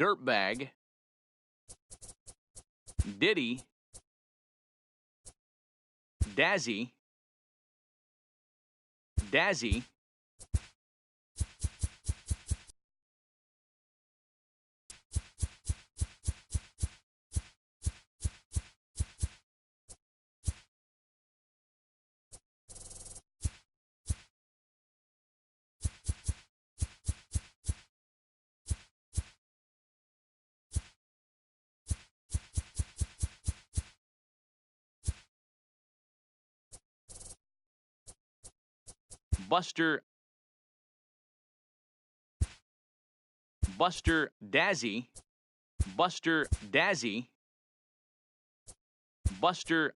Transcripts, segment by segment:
Dirtbag, Diddy, Dazzy, Dazzy, Buster, Buster Dazzy, Buster Dazzy, Buster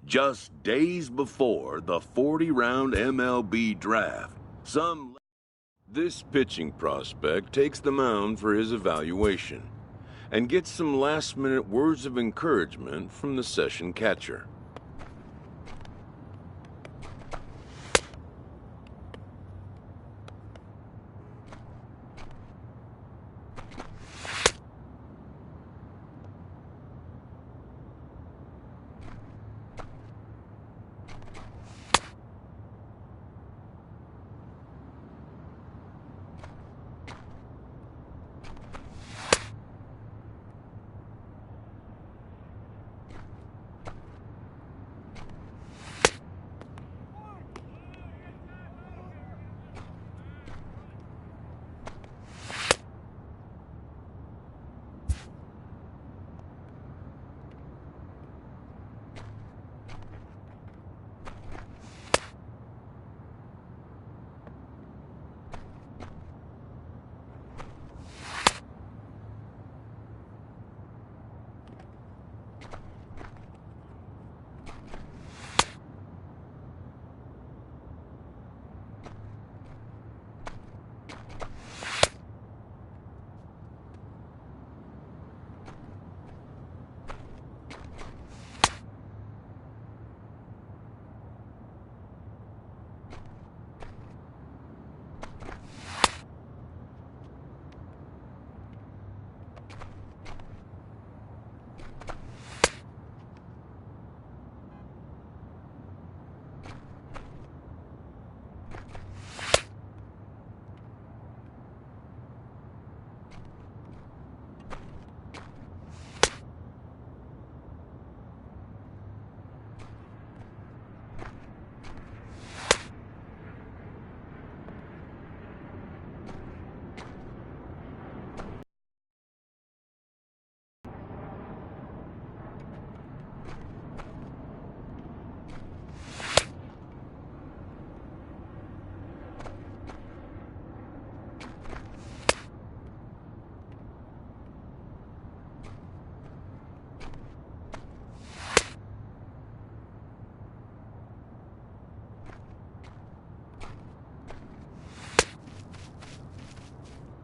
Just days before the 40-round MLB draft, this pitching prospect takes the mound for his evaluation and gets some last-minute words of encouragement from the session catcher.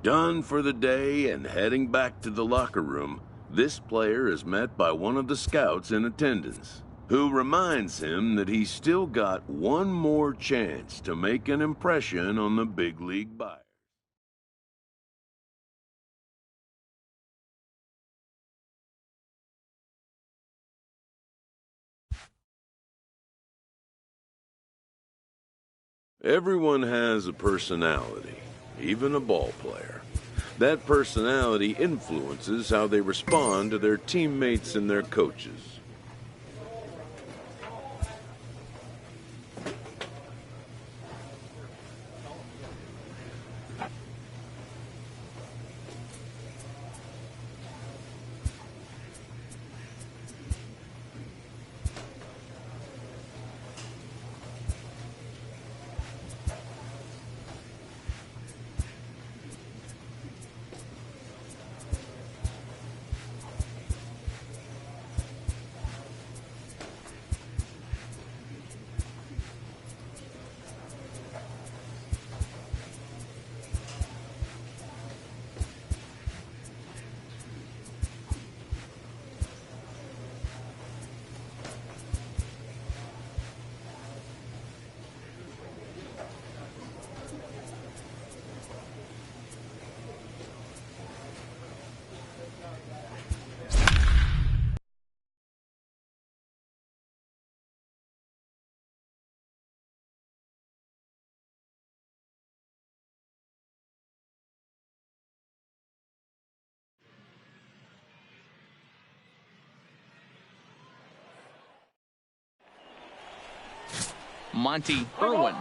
Done for the day and heading back to the locker room, this player is met by one of the scouts in attendance, who reminds him that he's still got one more chance to make an impression on the big league buyer. Everyone has a personality, even a ball player. That personality influences how they respond to their teammates and their coaches. Monty Irwin.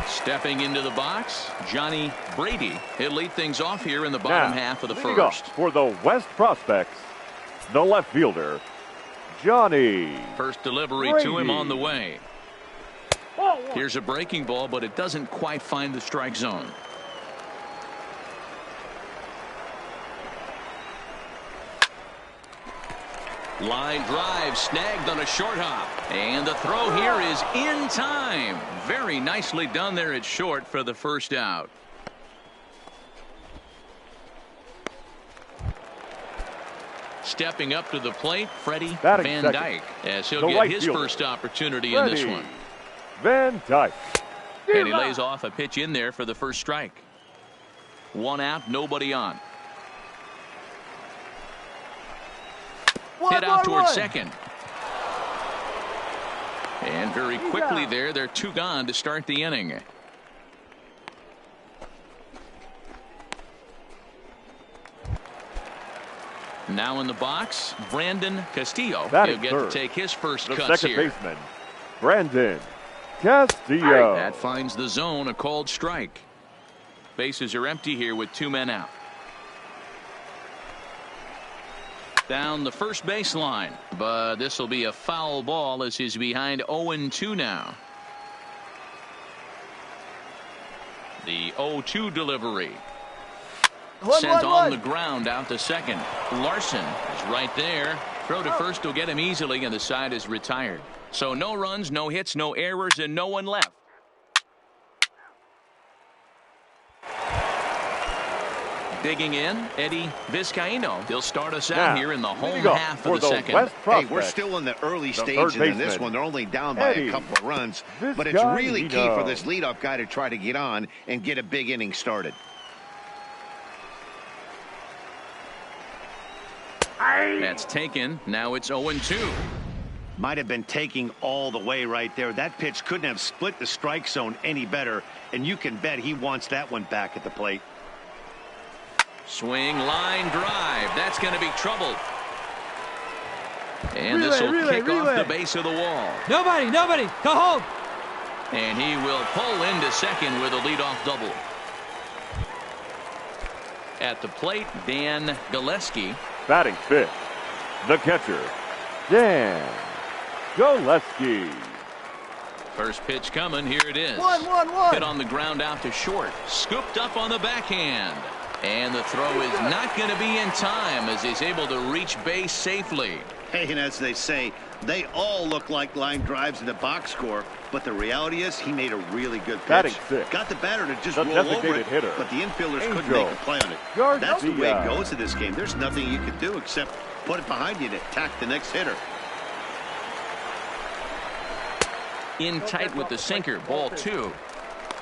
Stepping into the box, Johnny Brady. He'll lead things off here in the bottom half of the first. For the West Prospects, the left fielder, Johnny. First delivery Brady. to him on the way. Here's a breaking ball, but it doesn't quite find the strike zone. Line drive snagged on a short hop. And the throw here is in time. Very nicely done there at short for the first out. Stepping up to the plate, Freddie Van Dyke, as he'll get his first opportunity in this one. Van Dyke. And he lays off a pitch in there for the first strike. One out, nobody on. Hit out towards second. And very quickly there, they're two gone to start the inning. Now in the box, Brandon Castillo. He'll get to take his first cuts here. Second baseman, Brandon Castillo. That finds the zone, a called strike. Bases are empty here with two men out. Down the first baseline, but this will be a foul ball as he's behind 0-2 now. The 0-2 delivery. Sent on the ground out to second. Larson is right there. Throw to first will get him easily, and the side is retired. So no runs, no hits, no errors, and no one left. Digging in, Eddie Vizcaíno. He'll start us out here in the home half of the second. Hey, we're still in the early stages in this one. They're only down by a couple of runs, but it's really key for this leadoff guy to try to get on and get a big inning started. That's taken. Now it's 0-2. Might have been taking all the way right there. That pitch couldn't have split the strike zone any better, and you can bet he wants that one back at the plate. Swing, line drive. That's going to be trouble. And this will kick off the base of the wall. Nobody, go home. And he will pull into second with a leadoff double. At the plate, Dan Gillespie. Batting fifth, the catcher, Dan Gillespie. First pitch coming. Here it is. 1-1-1. Hit on the ground out to short. Scooped up on the backhand. And the throw is not going to be in time as he's able to reach base safely. Hey, and as they say, they all look like line drives in the box score, but the reality is he made a really good pitch. Got the batter to just roll over it, but the infielders couldn't make a play on it. That's the way it goes in this game. There's nothing you can do except put it behind you to attack the next hitter. In tight with the sinker, ball 2.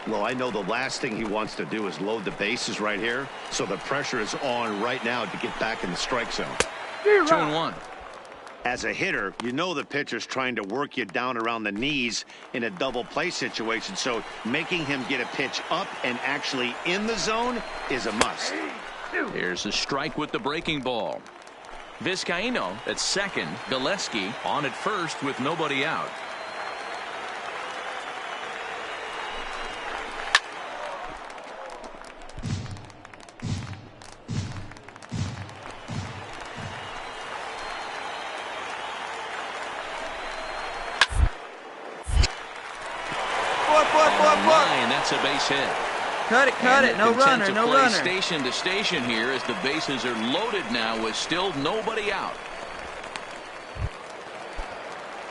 Well, I know the last thing he wants to do is load the bases right here, so the pressure is on right now to get back in the strike zone. 2-1. As a hitter, you know the pitcher's trying to work you down around the knees in a double play situation, so making him get a pitch up and actually in the zone is a must. Here's a strike with the breaking ball. Vizcaíno at second, Gillespie on at first with nobody out. Line, that's a base hit. Cut it, no runner, no runner. Station to station here as the bases are loaded now with still nobody out.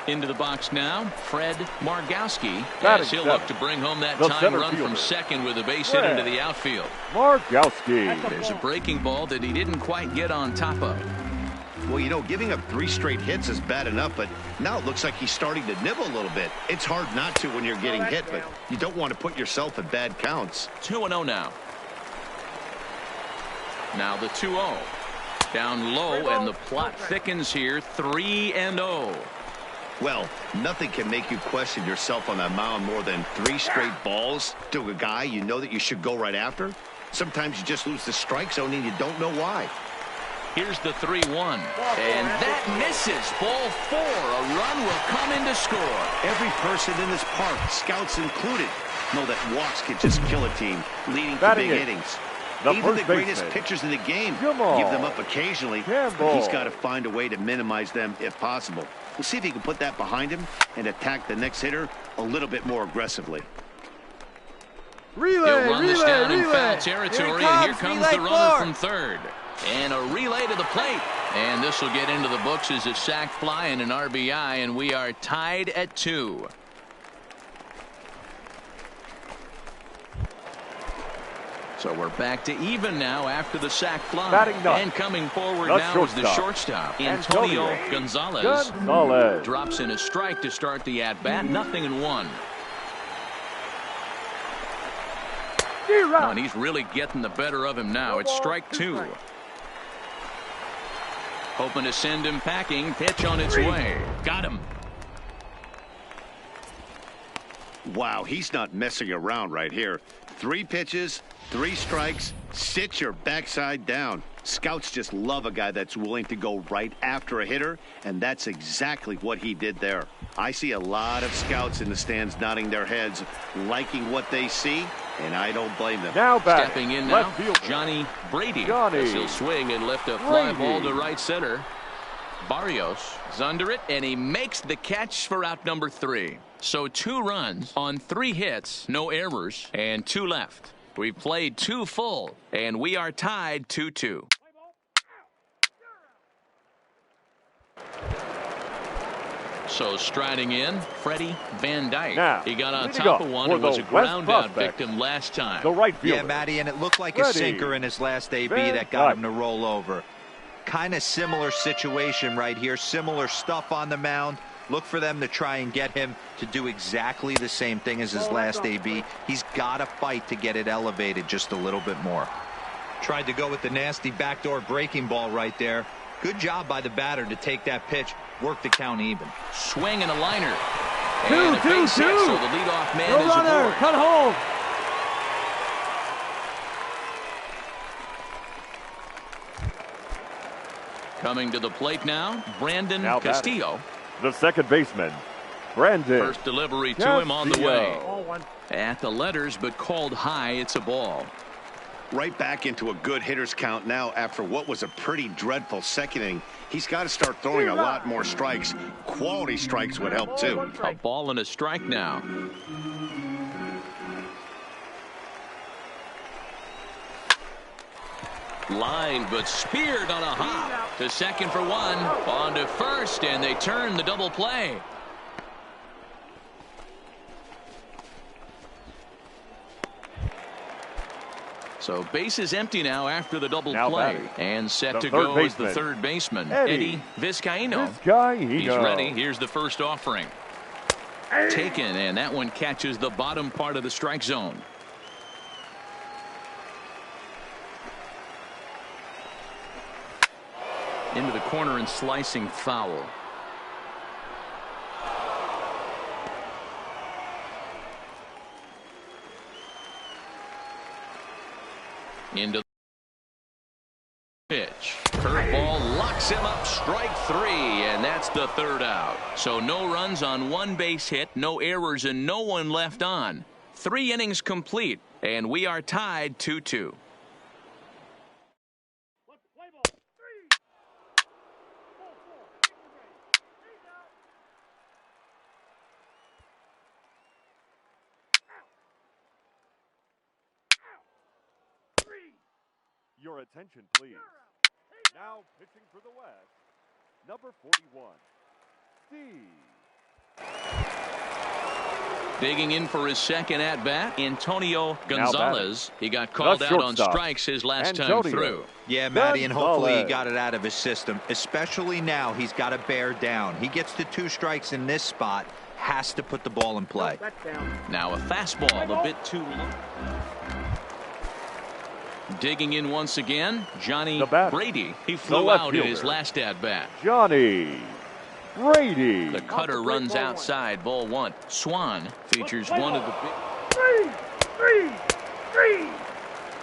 Into the box now, Fred Margowski, as he'll look to bring home that tying run from second with a base hit into the outfield. Margowski. There's a breaking ball that he didn't quite get on top of. Well, you know, giving up 3 straight hits is bad enough, but now it looks like he's starting to nibble a little bit. It's hard not to when you're getting hit, but you don't want to put yourself in bad counts. 2-0 now. Now the 2-0. Down low, and the plot thickens here, 3-0. Well, nothing can make you question yourself on that mound more than 3 straight balls to a guy you know that you should go right after. Sometimes you just lose the strike zone and you don't know why. Here's the 3-1, and that misses. Ball 4. A run will come in to score. Every person in this park, scouts included, know that walks can just kill a team, leading to big innings. Even the greatest pitchers in the game give them up occasionally, but he's got to find a way to minimize them if possible. We'll see if he can put that behind him and attack the next hitter a little bit more aggressively. He'll run this down in foul territory, and here comes the runner from third. And a relay to the plate. And this will get into the books as a sac fly and an RBI, and we are tied at 2. So we're back to even now after the sac fly. And coming forward now is the shortstop, Antonio Gonzalez. Drops in a strike to start the at-bat. 0-1. And he's really getting the better of him now. It's strike 2. Hoping to send him packing. Pitch on its way. Got him. Wow, he's not messing around right here. 3 pitches, 3 strikes. Sit your backside down. Scouts just love a guy that's willing to go right after a hitter, and that's exactly what he did there. I see a lot of scouts in the stands nodding their heads, liking what they see, and I don't blame them. Now back. Stepping in now, Johnny Brady. As he'll swing and lift a fly ball to right center. Barrios is under it, and he makes the catch for out number 3. So 2 runs on 3 hits, no errors, and 2 left. We've played 2 full, and we are tied 2-2. So striding in, Freddie Van Dyke. Now, he got on top of one who was a ground-out victim last time. The right fielder. Yeah, Matty, and it looked like a sinker in his last AB that got him to roll over. Kind of similar situation right here. Similar stuff on the mound. Look for them to try and get him to do exactly the same thing as his last AB. He's got to fight to get it elevated just a little bit more. Tried to go with the nasty backdoor breaking ball right there. Good job by the batter to take that pitch, work the count even. Swing and a liner. And a base hit, so the leadoff man is aboard. Cut home. Coming to the plate now, Brandon Castillo. The second baseman, Brandon. First delivery to him on the way. At the letters, but called high. It's a ball. Right back into a good hitter's count now after what was a pretty dreadful second inning. He's got to start throwing a lot more strikes. Quality strikes would help too. A ball and a strike now. Lined but speared on a hop. To second for one. On to first, and they turn the double play. So base is empty now after the double play. And set to go is the third baseman, Eddie Vizcaino. He's ready. Here's the first offering. Taken, and that one catches the bottom part of the strike zone. Into the corner and slicing foul. Into the pitch. Curveball locks him up. Strike three, and that's the third out. So no runs on one base hit, no errors, and no one left on. 3 innings complete, and we are tied 2-2. Your attention, please. Now pitching for the West, number 41, Steve. Digging in for his second at-bat, Antonio Gonzalez. He got called out on strikes his last time through. Yeah, Matty, and hopefully he got it out of his system. Especially now, he's got to bear down. He gets to 2 strikes in this spot, has to put the ball in play. Now a fastball a bit too low. Digging in once again, Johnny Brady. He flew out in his last at-bat. Johnny Brady. The cutter runs outside, ball 1. Swan features one of the big. Three.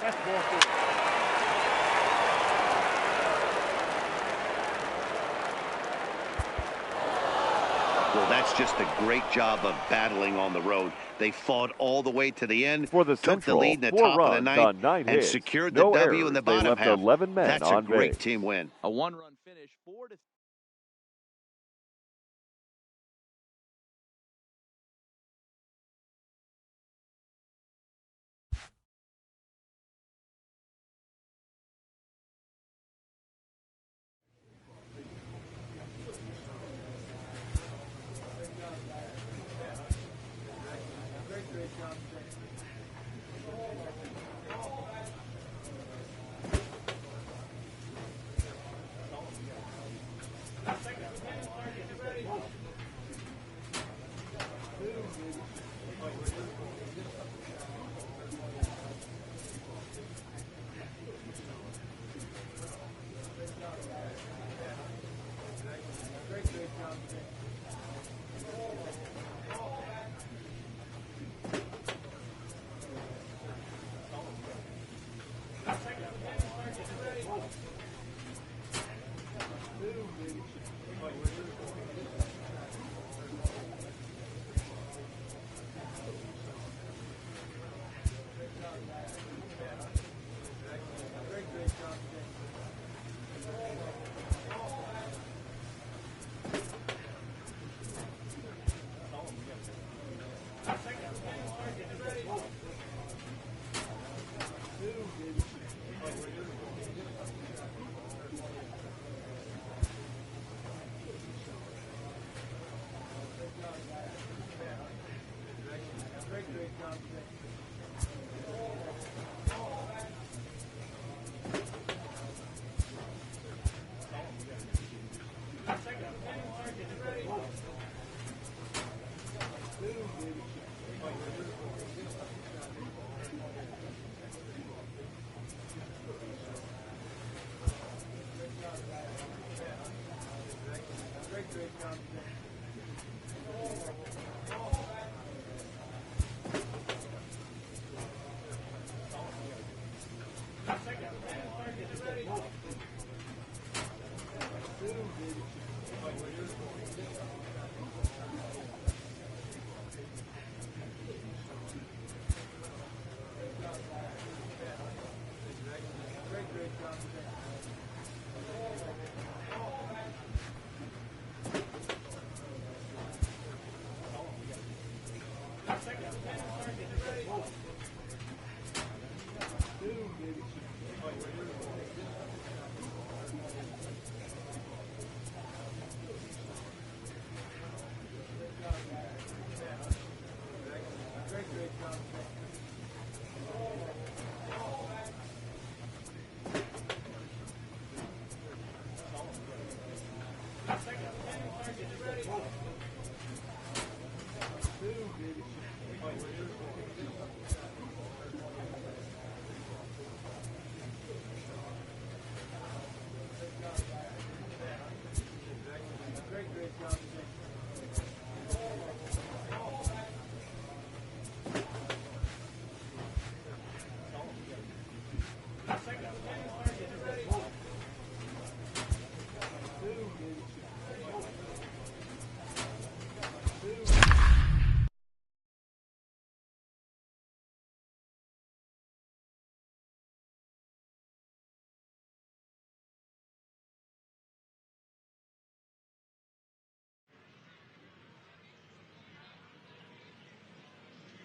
That's ball 4. Well, that's just a great job of battling on the road. They fought all the way to the end, for the took the lead in the 4 top of the runs ninth, and hits. secured the W in the bottom half. 11 men that's on a great base. team win. A 1-run finish, 4-3.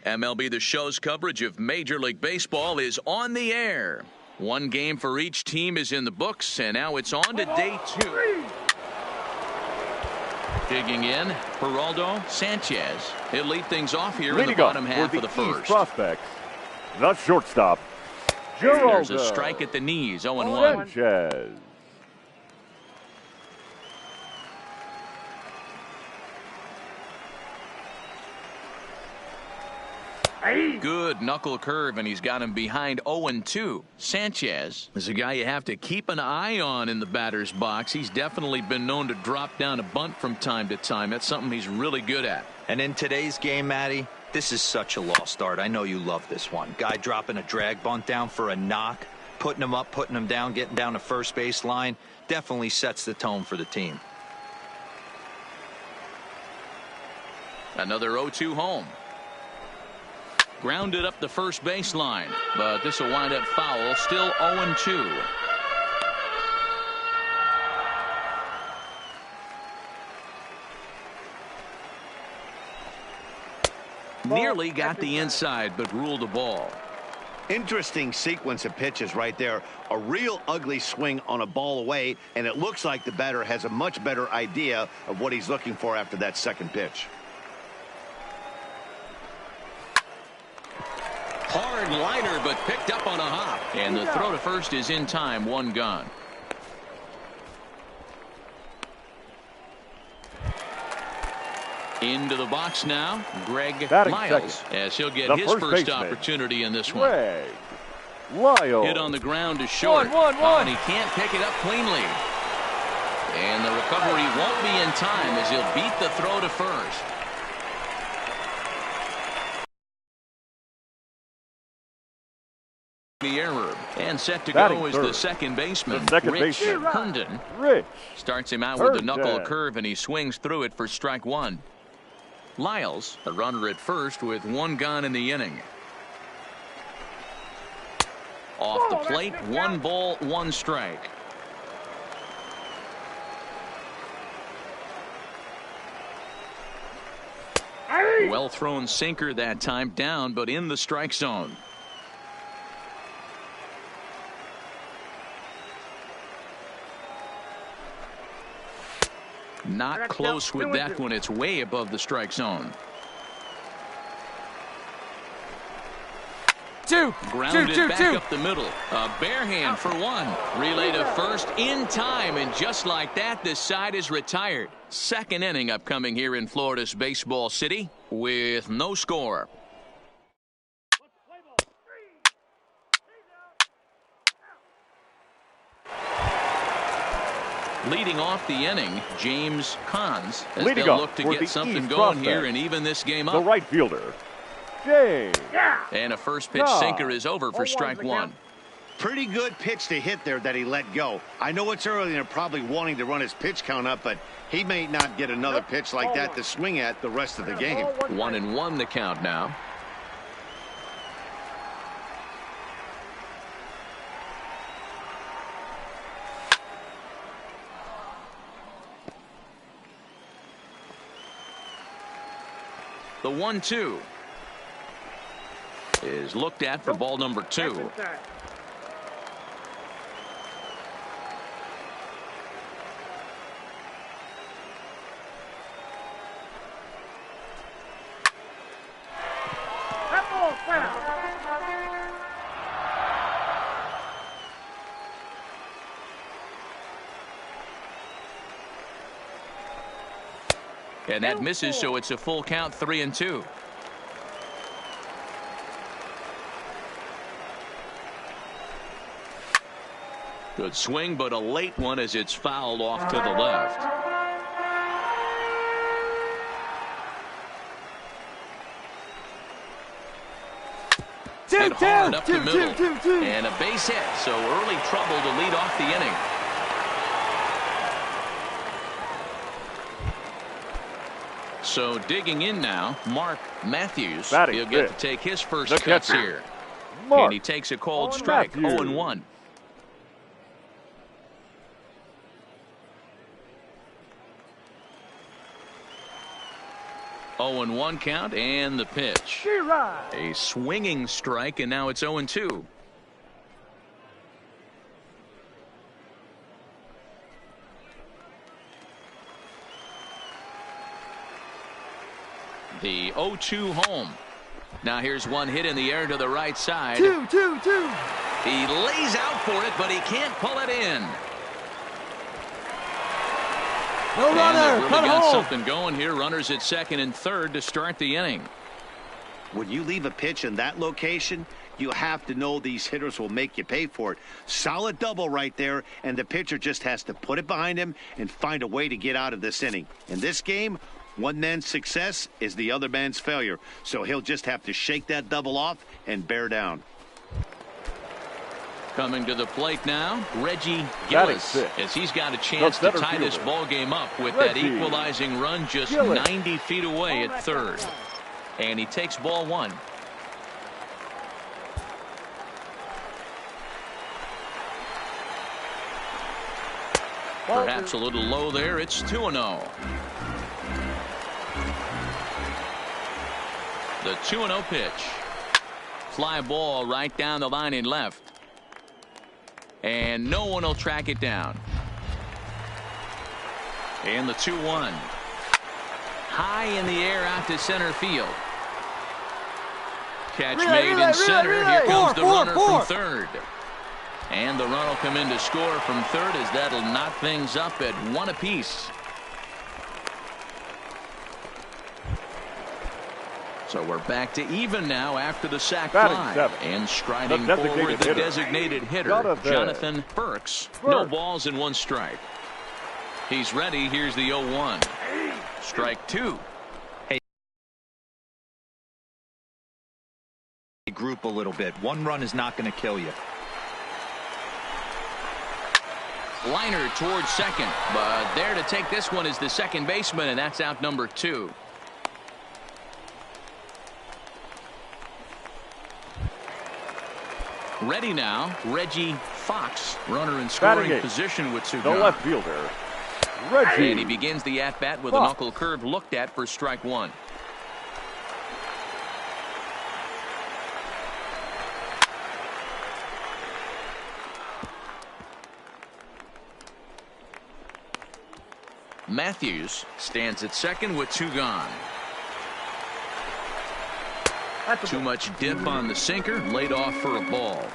MLB The Show's coverage of Major League Baseball is on the air. One game for each team is in the books, and now it's on to day 2. Digging in, Geraldo Sanchez. He'll lead things off here in the bottom half of the first. Prospects, the shortstop, Geraldo. There's a strike at the knees, 0-1. Sanchez. Good knuckle curve, and he's got him behind 0-2. Sanchez is a guy you have to keep an eye on in the batter's box. He's definitely been known to drop down a bunt from time to time. That's something he's really good at. And in today's game, Matty, this is such a lost art. I know you love this one. Guy dropping a drag bunt down for a knock, putting him up, putting him down, getting down to first base line. Definitely sets the tone for the team. Another 0-2 home. Grounded up the first baseline, but this will wind up foul. Still 0-2. Nearly got the inside, but ruled the ball. Interesting sequence of pitches right there. A real ugly swing on a ball away, and it looks like the batter has a much better idea of what he's looking for after that second pitch. Hard liner, but picked up on a hop. And the throw to first is in time. 1 gone. Into the box now, Greg Lyles, as he'll get his first opportunity in this one. Greg Lyles. Hit on the ground to short. And he can't pick it up cleanly. And the recovery won't be in time as he'll beat the throw to first. The error, and set to go is the second baseman, Rich Herndon. Starts him out with the knuckle curve, and he swings through it for strike 1. Lyles, a runner at first with 1 gone in the inning. Off the plate, 1 ball, 1 strike. Well thrown sinker that time, down, but in the strike zone. Not close with that one. It's way above the strike zone. 2. Grounded back up the middle. A bare hand for 1. Relay to first in time, and just like that, this side is retired. Second inning upcoming here in Florida's Baseball City with no score. Leading off the inning, James Cons, as they'll look to get something going here and even this game up. The right fielder, James. And a first pitch sinker is over for strike 1. Pretty good pitch to hit there that he let go. I know it's early and they're probably wanting to run his pitch count up, but he may not get another pitch like that to swing at the rest of the game. 1-1 the count now. The 1-2 is looked at for ball number 2. And that misses, so it's a full count, 3-2. Good swing, but a late one as it's fouled off to the left. Hit hard up the middle. And a base hit, so early trouble to lead off the inning. So digging in now, Mark Matthews. He'll get to take his first cuts here. And he takes a cold strike, 0-1. Oh, and 1 count, and the pitch. A swinging strike, and now it's 0-2. The 0-2 home. Now here's one hit in the air to the right side. 2-2-2. He lays out for it, but he can't pull it in. No runner. Really got something going here. Runners at second and third to start the inning. When you leave a pitch in that location, you have to know these hitters will make you pay for it. Solid double right there, and the pitcher just has to put it behind him and find a way to get out of this inning. In this game, one man's success is the other man's failure, so he'll just have to shake that double off and bear down. Coming to the plate now, Reggie Gillis, as he's got a chance to tie this ball game up with that equalizing run just 90 feet away at third. And he takes ball one. Perhaps a little low there. It's 2-0. The 2-0 pitch. Fly ball right down the line in left. And no one will track it down. And the 2-1. High in the air out to center field. Catch made in center. Here comes the runner from third. And the run will come in to score from third as that'll knock things up at 1 apiece. So we're back to even now after the sac fly. And striding forward the designated hitter, Jonathan Burks. No balls and 1 strike. He's ready. Here's the 0-1. Strike 2. Hey, group a little bit. 1 run is not going to kill you. Liner towards second, but there to take this one is the second baseman, and that's out number 2. Ready now, Reggie Fox, runner in scoring position with Sugar. The left fielder, Reggie. And he begins the at-bat with a knuckle curve looked at for strike 1. Matthews stands at second with 2 gone. Too much dip on the sinker, laid off for a ball.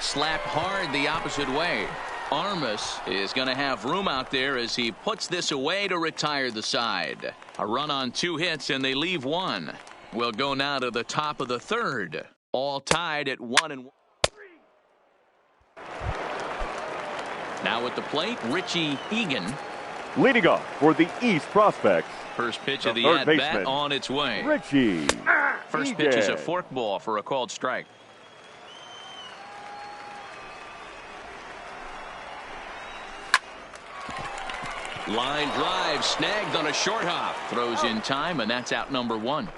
Slapped hard the opposite way. Armas is going to have room out there as he puts this away to retire the side. A run on 2 hits and they leave 1. We'll go now to the top of the third. All tied at 1-1. Now at the plate, Richie Egan. Leading off for the East Prospects. First pitch of the at-bat on its way. Richie First pitch is a forkball for a called strike. Line drive snagged on a short hop. Throws in time, and that's out number 1.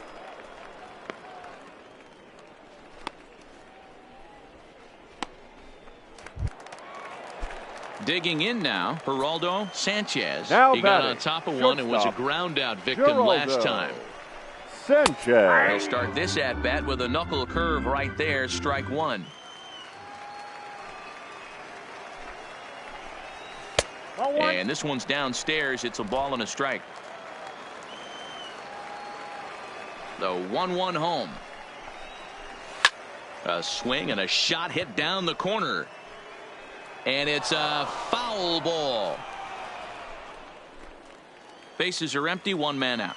Digging in now, Geraldo Sanchez. He got on top of one and was a ground-out victim last time. Sanchez. He'll start this at-bat with a knuckle curve right there, strike 1. And this one's downstairs. It's a ball and a strike. The 1-1 home. A swing and a shot hit down the corner. And it's a foul ball. Bases are empty, one man out.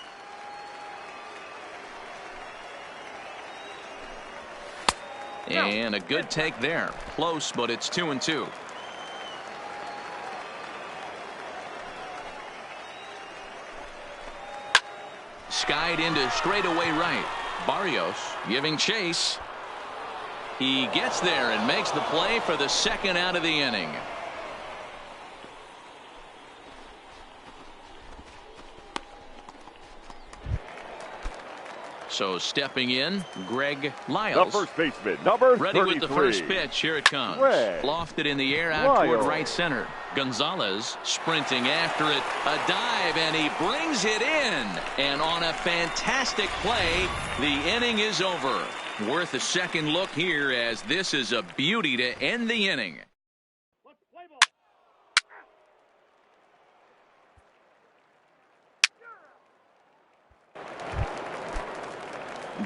And a good take there. Close, but it's 2-2. Skied into straightaway right. Barrios giving chase. He gets there and makes the play for the second out of the inning. So stepping in, Greg Lyles. The first baseman, number 33. Ready with the first pitch. Here it comes. Greg Lofted in the air out toward Lyles. right center. Gonzalez sprinting after it. A dive, and he brings it in. And on a fantastic play, the inning is over. Worth a second look here, as this is a beauty to end the inning.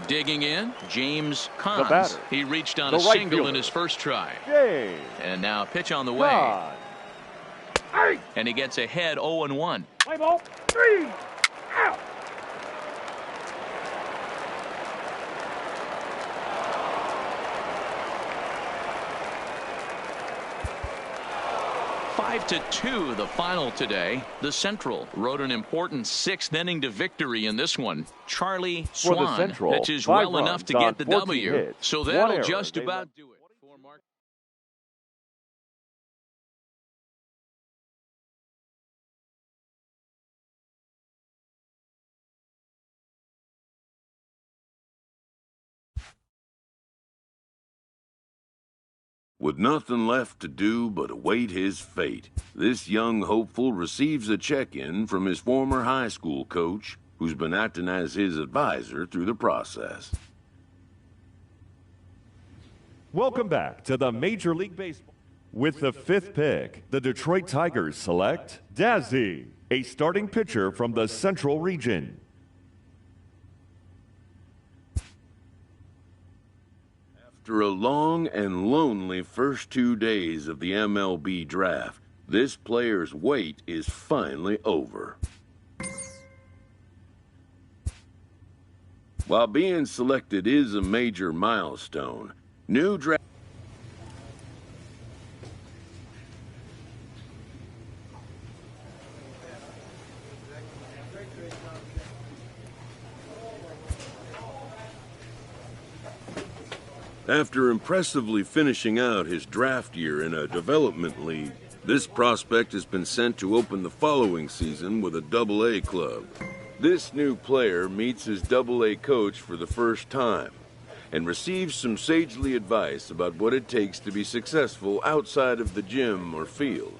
Digging in, James Cons. He reached on a right single fielder. in his first try. James And now pitch on the way. Cons. And he gets ahead 0-1. Play ball. 3. Out. Five to 2 the final today. The Central rode an important sixth inning to victory in this one. Charlie For the Swan Central, pitches 5 well enough to runs get the on 14 W. hits, So 1 that'll error. just They about left- do it for Mark. With nothing left to do but await his fate, this young hopeful receives a check-in from his former high school coach, who's been acting as his advisor through the process. Welcome back to the Major League Baseball. With the 5th pick, the Detroit Tigers select Dazzy, a starting pitcher from the Central Region. After a long and lonely first 2 days of the MLB draft, this player's wait is finally over. While being selected is a major milestone, new draft After impressively finishing out his draft year in a development league, this prospect has been sent to open the following season with a Double-A club. This new player meets his Double-A coach for the first time and receives some sagely advice about what it takes to be successful outside of the gym or field.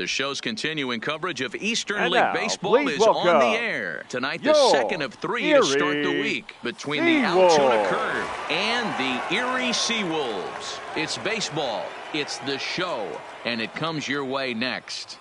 The show's continuing coverage of Eastern And League now, Baseball please is on the welcome air. Tonight, the your second of 3 to start the Erie week between the Seawolves. Altoona Curve and the Erie Seawolves. It's baseball, it's the show, and it comes your way next.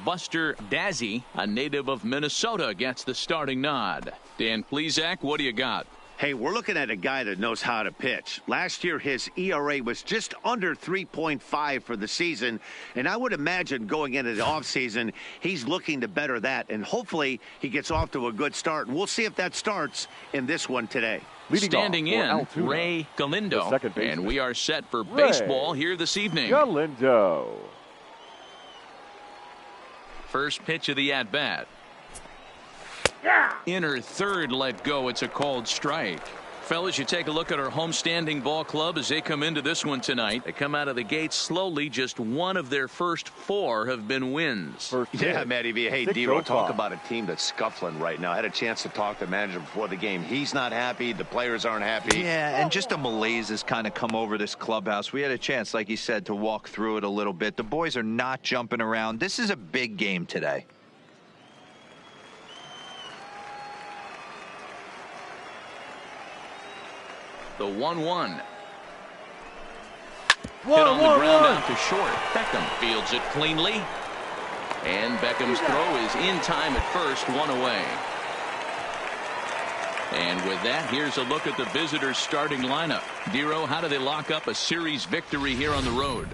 Buster Dazzy, a native of Minnesota, gets the starting nod. Dan Plesac, what do you got? Hey, we're looking at a guy that knows how to pitch. Last year, his ERA was just under 3.5 for the season, and I would imagine going into the offseason, he's looking to better that, and hopefully he gets off to a good start. And we'll see if that starts in this one today. Leading Standing off for in, Altoona, Ray Galindo, the second baseman, and we are set for Ray baseball here this evening. Galindo. First pitch of the at-bat. Inner third let go. It's a called strike. Fellas, you take a look at our homestanding ball club as they come into this one tonight. They come out of the gate slowly. Just one of their first 4 have been wins. Yeah, Matty V. Hey, D-Row, talk about a team that's scuffling right now. I had a chance to talk to the manager before the game. He's not happy. The players aren't happy. Yeah, and just a malaise has kind of come over this clubhouse. We had a chance, like you said, to walk through it a little bit. The boys are not jumping around. This is a big game today. The 1-1. Hit on the ground out to short. Beckham fields it cleanly. And Beckham's throw is in time at first, 1 away. And with that, here's a look at the visitors' starting lineup. Dero, how do they lock up a series victory here on the road?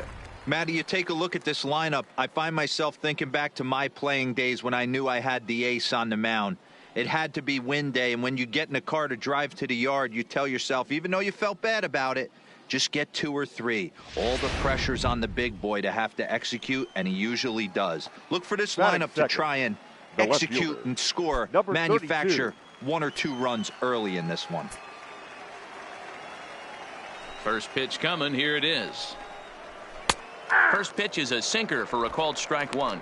Matty, you take a look at this lineup. I find myself thinking back to my playing days when I knew I had the ace on the mound. It had to be win day, and when you get in a car to drive to the yard, you tell yourself, even though you felt bad about it, just get 2 or 3. All the pressure's on the big boy to have to execute, and he usually does. Look for this lineup to try and execute and score, manufacture 1 or 2 runs early in this one. First pitch coming. Here it is. First pitch is a sinker for a called strike 1.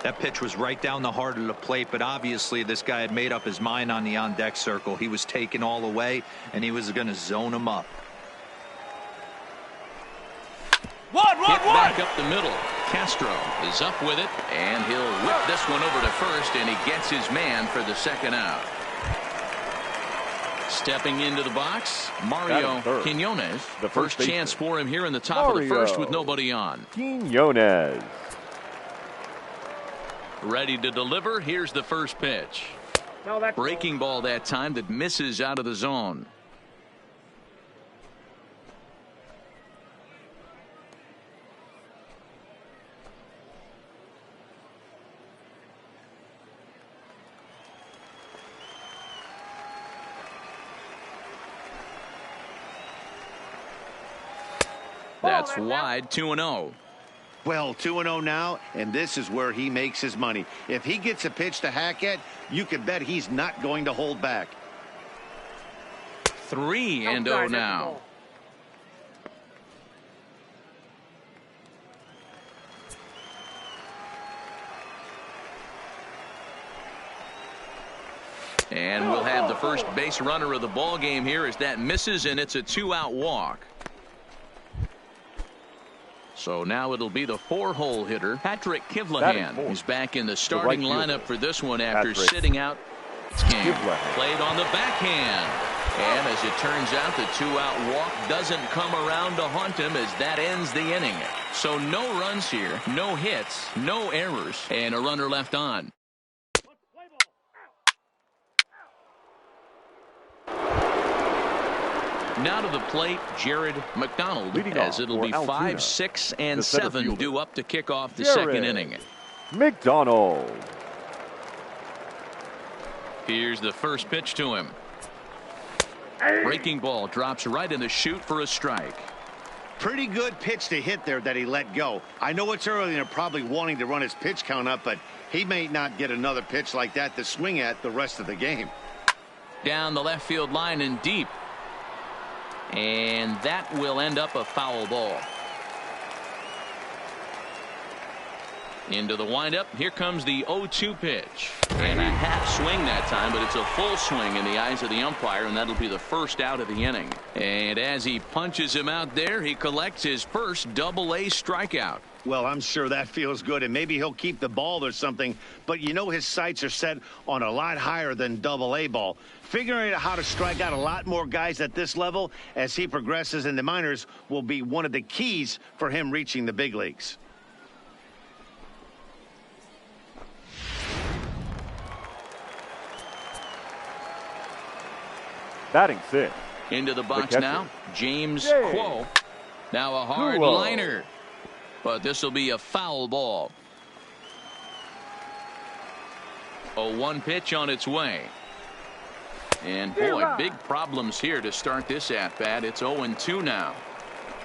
That pitch was right down the heart of the plate, but obviously this guy had made up his mind on the on-deck circle. He was taken all away, and he was going to zone him up. Hit back up the middle. Castro is up with it, and he'll whip this one over to first, and he gets his man for the second out. Stepping into the box, Mario Quinones. The first chance for him here in the top of the first with nobody on. Quinones. Ready to deliver. Here's the first pitch. Breaking ball that time that misses out of the zone. That's wide, 2-0. Well, 2-0 now, and this is where he makes his money. If he gets a pitch to hack at, you can bet he's not going to hold back. 3-0 now. And we'll have the first base runner of the ball game here as that misses, and it's a 2-out walk. So now it'll be the 4-hole hitter, Patrick Kivlahan, who's back in the starting lineup for this one after sitting out its game. Played on the backhand. And as it turns out, the 2-out walk doesn't come around to haunt him as that ends the inning. So no runs here, no hits, no errors, and a runner left on. Now to the plate, Jared McDonald, as it'll be 5, 6, and 7 due up to kick off the second inning. McDonald. Here's the first pitch to him. Breaking ball drops right in the chute for a strike. Pretty good pitch to hit there that he let go. I know it's early and they're probably wanting to run his pitch count up, but he may not get another pitch like that to swing at the rest of the game. Down the left field line and deep. And that will end up a foul ball. Into the windup. Here comes the 0-2 pitch. And a half swing that time, but it's a full swing in the eyes of the umpire, and that'll be the first out of the inning. And as he punches him out there, he collects his first Double-A strikeout. Well, I'm sure that feels good, and maybe he'll keep the ball or something, but you know his sights are set on a lot higher than Double-A ball. Figuring out how to strike out a lot more guys at this level as he progresses in the minors will be one of the keys for him reaching the big leagues. Batting 6. Into the box now, James Quo. Now a hard liner. But this will be a foul ball. A 1 pitch on its way. And boy, big problems here to start this at bat. It's 0-2 now.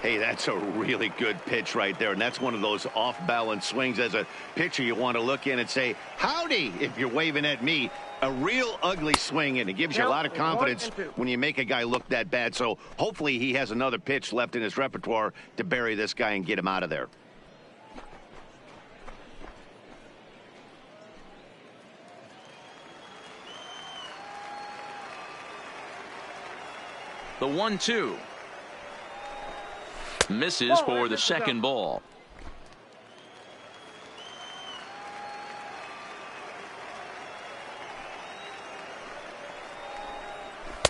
Hey, that's a really good pitch right there, and that's one of those off-balance swings. As a pitcher, you want to look in and say, howdy, if you're waving at me. A real ugly swing, and it gives you a lot of confidence when you make a guy look that bad. So hopefully he has another pitch left in his repertoire to bury this guy and get him out of there. The 1-2. Misses for the second ball.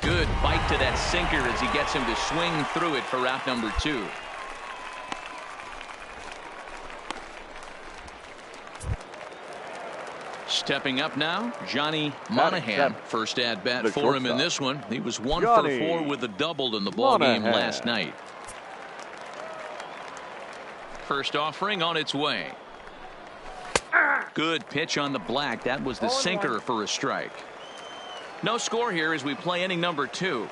Good bite to that sinker as he gets him to swing through it for out number 2. Stepping up now, Johnny Monahan. First at bat for him in this one. He was 1 for 4 with a double in the ball game last night. First offering on its way. Good pitch on the black. That was the sinker for a strike. No score here as we play inning number 2.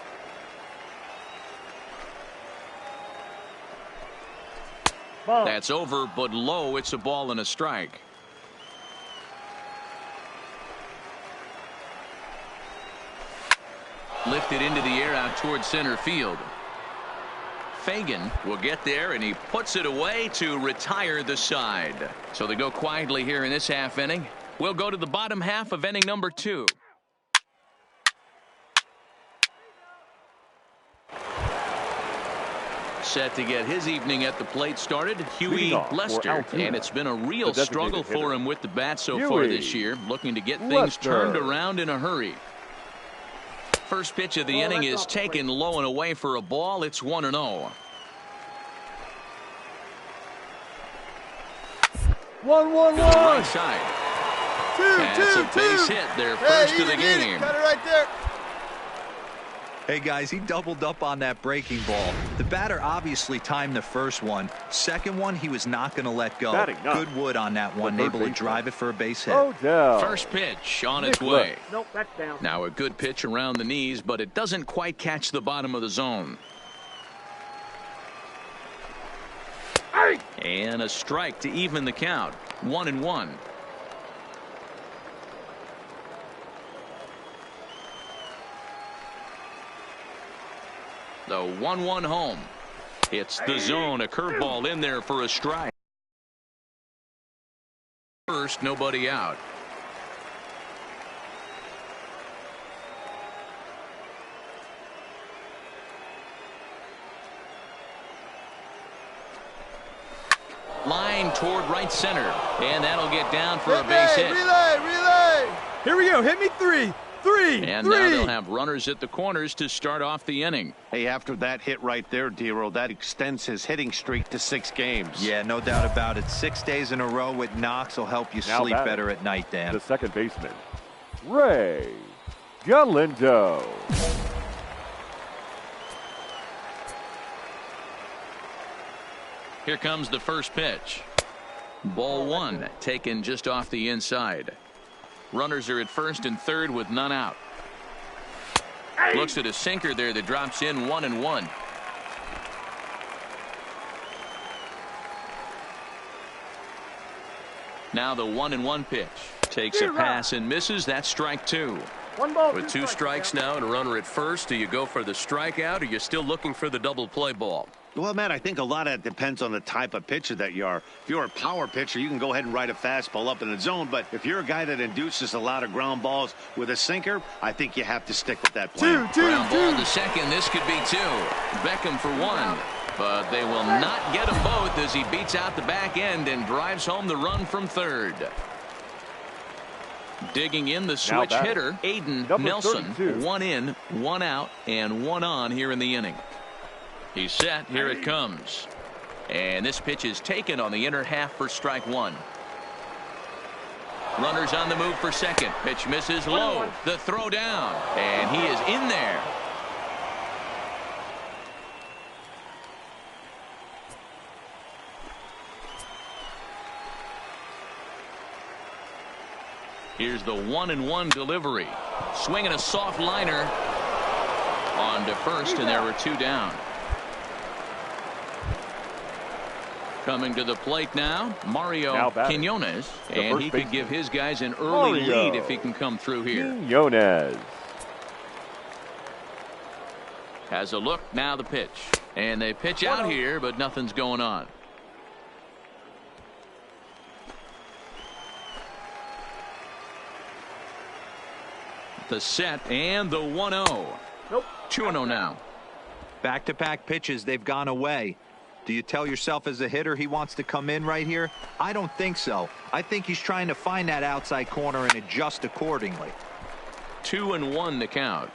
That's over, but low. It's a ball and a strike. Lifted into the air out towards center field. Fagan will get there, and he puts it away to retire the side. So they go quietly here in this half inning. We'll go to the bottom half of inning number 2. Set to get his evening at the plate started, Huey Lester. And it's been a real struggle for him with the bat so far this year, looking to get things turned around in a hurry. First pitch of the inning is taken low and away for a ball. It's 1-0. Right side. That's a base hit. Their first of the game. Got it right there. Hey guys, he doubled up on that breaking ball. The batter obviously timed the first one. Second one, he was not going to let go. Good wood on that one, able to drive it for a base hit. First pitch on its way. Nope, that's down. Now a good pitch around the knees, but it doesn't quite catch the bottom of the zone. And a strike to even the count. 1-1. The 1-1 home. It's the zone. A curveball in there for a strike. First, nobody out. Line toward right center. And that'll get down for a base hit. Relay. Here we go. Hit me 3. And now they'll have runners at the corners to start off the inning. Hey, after that hit right there, D-Roll, that extends his hitting streak to 6 games. Yeah, no doubt about it. 6 days in a row with knocks will help you sleep better at night, Dan. The second baseman, Ray Galindo. Here comes the first pitch. Ball 1, taken just off the inside. Runners are at first and third with none out. Looks at a sinker there that drops in 1-1. Now the 1-1 pitch. Takes a pass and misses. That's strike 2. With 2 strikes now and a runner at first, do you go for the strikeout or are you still looking for the double play ball? Well, Matt, I think a lot of that depends on the type of pitcher that you are. If you're a power pitcher, you can go ahead and ride a fastball up in the zone. But if you're a guy that induces a lot of ground balls with a sinker, I think you have to stick with that plan. Ground ball to second. This could be 2. Beckham for 1. But they will not get them both as he beats out the back end and drives home the run from third. Digging in the switch hitter, Aiden Nelson. 1 in, 1 out, and 1 on here in the inning. He's set. Here it comes. And this pitch is taken on the inner half for strike 1. Runners on the move for second. Pitch misses low. The throw down. And he is in there. Here's the 1-1 delivery. Swinging a soft liner on to first, and there were 2 down. Coming to the plate now, Mario Quinones, and he could give his guys an early lead if he can come through here. Quinones has a look, now the pitch. And they pitch out here, but nothing's going on. The set and the 1-0. Nope. 2-0 now. Back-to-back pitches, they've gone away. Do you tell yourself as a hitter he wants to come in right here? I don't think so. I think he's trying to find that outside corner and adjust accordingly. 2-1 the count.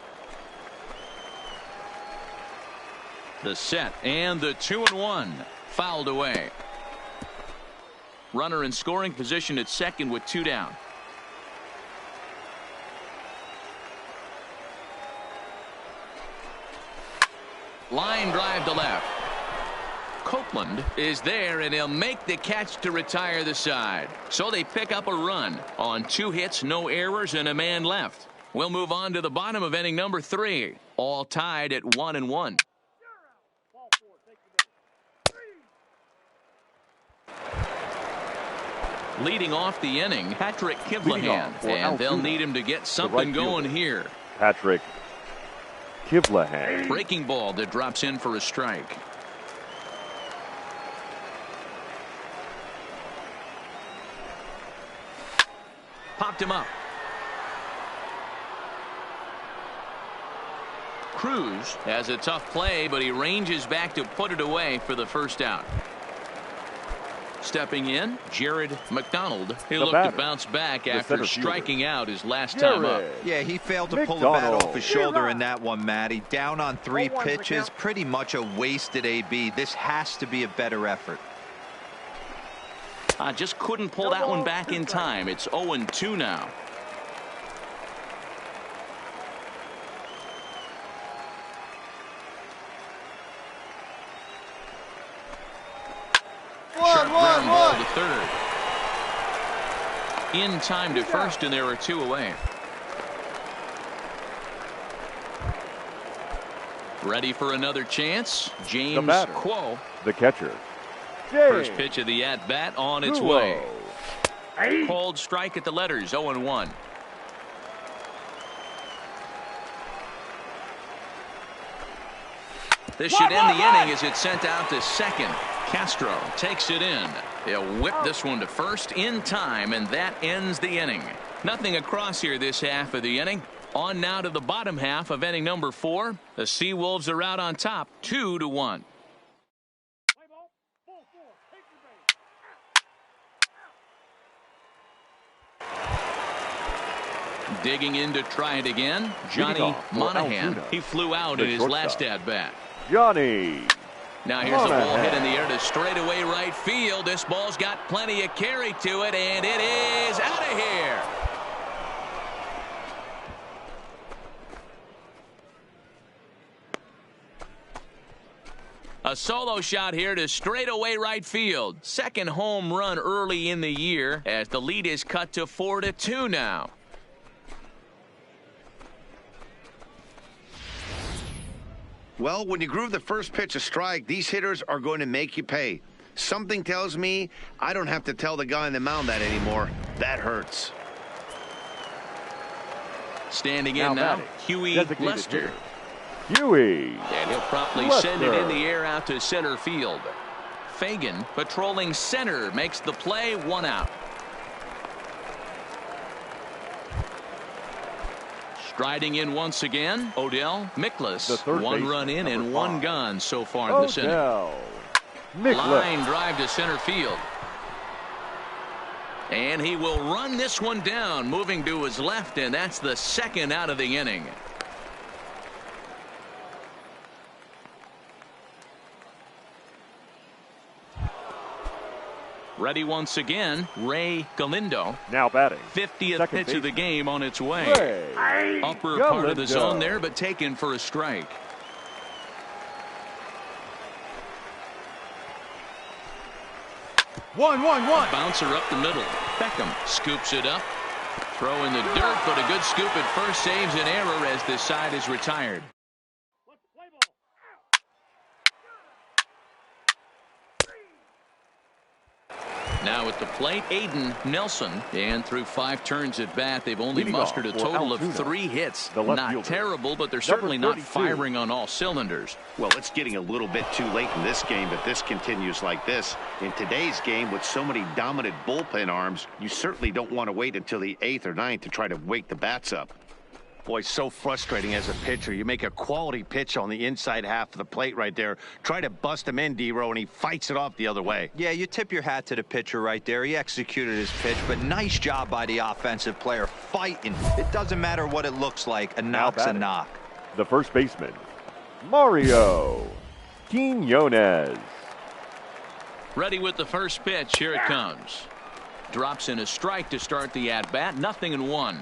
The set and the 2-1 fouled away. Runner in scoring position at second with 2 down. Line drive to left. Copeland is there, and he'll make the catch to retire the side. So they pick up a run on 2 hits, no errors, and a man left. We'll move on to the bottom of inning number 3. All tied at 1-1. Leading off the inning, Patrick Kivlahan, and they'll need him to get something going here. Patrick Kivlahan. Breaking ball that drops in for a strike. Popped him up. Cruz has a tough play, but he ranges back to put it away for the first out. Stepping in, Jared McDonald. He looked to bounce back after striking out his last time up. Yeah, he failed to pull the bat off his shoulder in that one, Matty. Down on 3 pitches, pretty much a wasted AB. This has to be a better effort. Just couldn't pull that one back in time. It's 0-2 now. Sharp ground ball to third. In time to first, and there are 2 away. Ready for another chance. James Quo. The catcher. First pitch of the at-bat on its way. Cold strike at the letters, 0-1. This should end the inning as it's sent out to second. Castro takes it in. He'll whip this one to first in time, and that ends the inning. Nothing across here this half of the inning. On now to the bottom half of inning number 4. The Seawolves are out on top, 2-1. Digging in to try it again, Johnny Monahan. He flew out in his last at-bat. Johnny. Now here's a ball hit in the air to straightaway right field. This ball's got plenty of carry to it, and it is out of here. A solo shot here to straightaway right field. Second home run early in the year as the lead is cut to 4-2 now. Well, when you groove the first pitch a strike, these hitters are going to make you pay. Something tells me I don't have to tell the guy on the mound that anymore. That hurts. Standing in now, Huey Lester. Huey. And he'll promptly send it in the air out to center field. Fagan patrolling center makes the play, 1 out. Striding in once again, Odell Miklas. 1 run in and 1 gone so far in this inning. Line drive to center field. And he will run this one down, moving to his left, and that's the second out of the inning. Ready once again, Ray Galindo. Now batting. 50th pitch of the game on its way. Upper part of the zone there, but taken for a strike. One. Bouncer up the middle. Beckham scoops it up. Throw in the dirt, but a good scoop at first saves an error as this side is retired. Now at the plate, Aiden Nelson. And through 5 turns at bat, they've only mustered a total of 3 hits. Not terrible, but they're certainly not firing on all cylinders. Well, it's getting a little bit too late in this game if this continues like this. In today's game, with so many dominant bullpen arms, you certainly don't want to wait until the 8th or 9th to try to wake the bats up. Boy, so frustrating as a pitcher. You make a quality pitch on the inside half of the plate right there. Try to bust him in, D-Row, and he fights it off the other way. Yeah, you tip your hat to the pitcher right there. He executed his pitch, but nice job by the offensive player fighting. It doesn't matter what it looks like. A knock's a knock. The first baseman, Mario Quinones. Ready with the first pitch. Here it comes. Drops in a strike to start the at-bat. 0-1.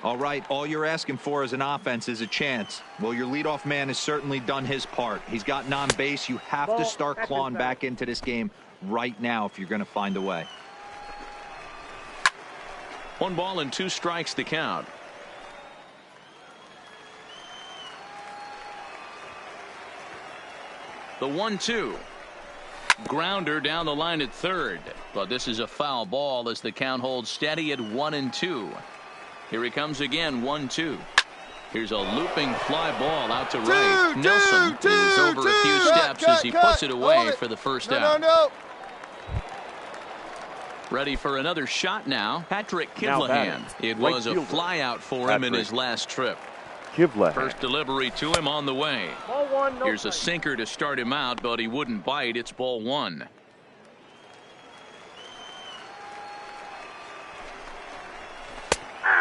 All right, all you're asking for as an offense is a chance. Well, your leadoff man has certainly done his part. He's gotten on base. You have to start clawing back into this game right now if you're going to find a way. 1 ball and 2 strikes to count. The 1-2. Grounder down the line at third. But this is a foul ball as the count holds steady at 1-2. Here he comes again, 1-2. Here's a looping fly ball out to right. Nelson is over a few steps as he puts it away for the first out. Ready for another shot now. Patrick Kivlahan. It was a fly out for him in his last trip. First delivery to him on the way. Here's a sinker to start him out, but he wouldn't bite. It's ball 1.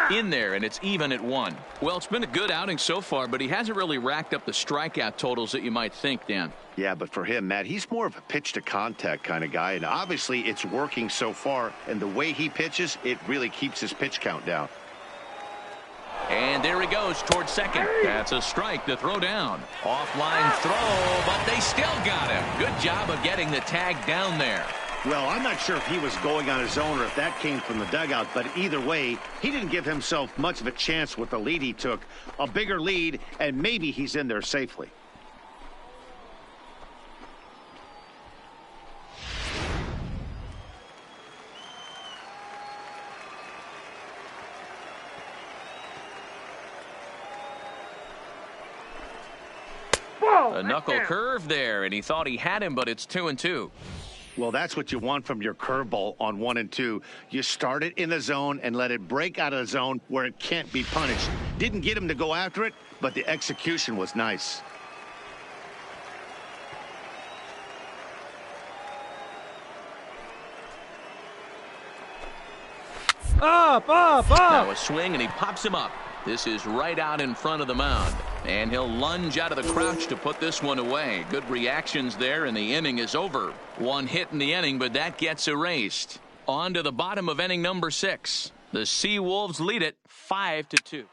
In there, and it's even at 1. Well, it's been a good outing so far, but he hasn't really racked up the strikeout totals that you might think, Dan. Yeah, but for him, Matt, he's more of a pitch to contact kind of guy, and obviously it's working so far, and the way he pitches, it really keeps his pitch count down. And there he goes towards second. That's a strike to throw down. Offline throw, but they still got him. Good job of getting the tag down there. Well, I'm not sure if he was going on his own or if that came from the dugout, but either way, he didn't give himself much of a chance with the lead he took. A bigger lead, and maybe he's in there safely. A knuckle curve there, and he thought he had him, but it's 2-2. Well, that's what you want from your curveball on 1 and 2. You start it in the zone and let it break out of the zone where it can't be punished. Didn't get him to go after it, but the execution was nice. Up. Now a swing, and he pops him up. This is right out in front of the mound. And he'll lunge out of the crouch to put this one away. Good reactions there, and the inning is over. 1 hit in the inning, but that gets erased. On to the bottom of inning number 6. The Sea Wolves lead it 5-2.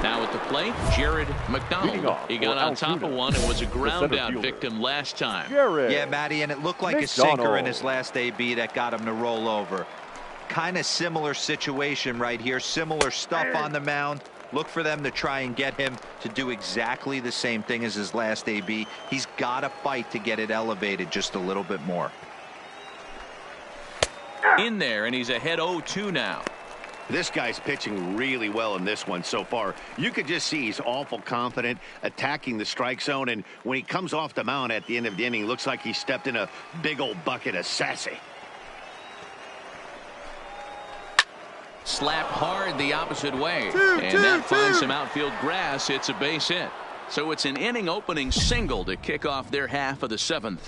Now at the plate, Jared McDonald. He got on top of one and was a ground out victim last time. Yeah, Matty, and it looked like a sinker in his last AB that got him to roll over. Kind of similar situation right here. Similar stuff on the mound. Look for them to try and get him to do exactly the same thing as his last AB. He's got to fight to get it elevated just a little bit more. In there, and he's ahead 0-2 now. This guy's pitching really well in this one so far. You could just see he's awful confident, attacking the strike zone, and when he comes off the mound at the end of the inning, looks like he stepped in a big old bucket of sassy. Slap hard the opposite way, and that finds some outfield grass. It's a base hit. So it's an inning opening single to kick off their half of the 7th.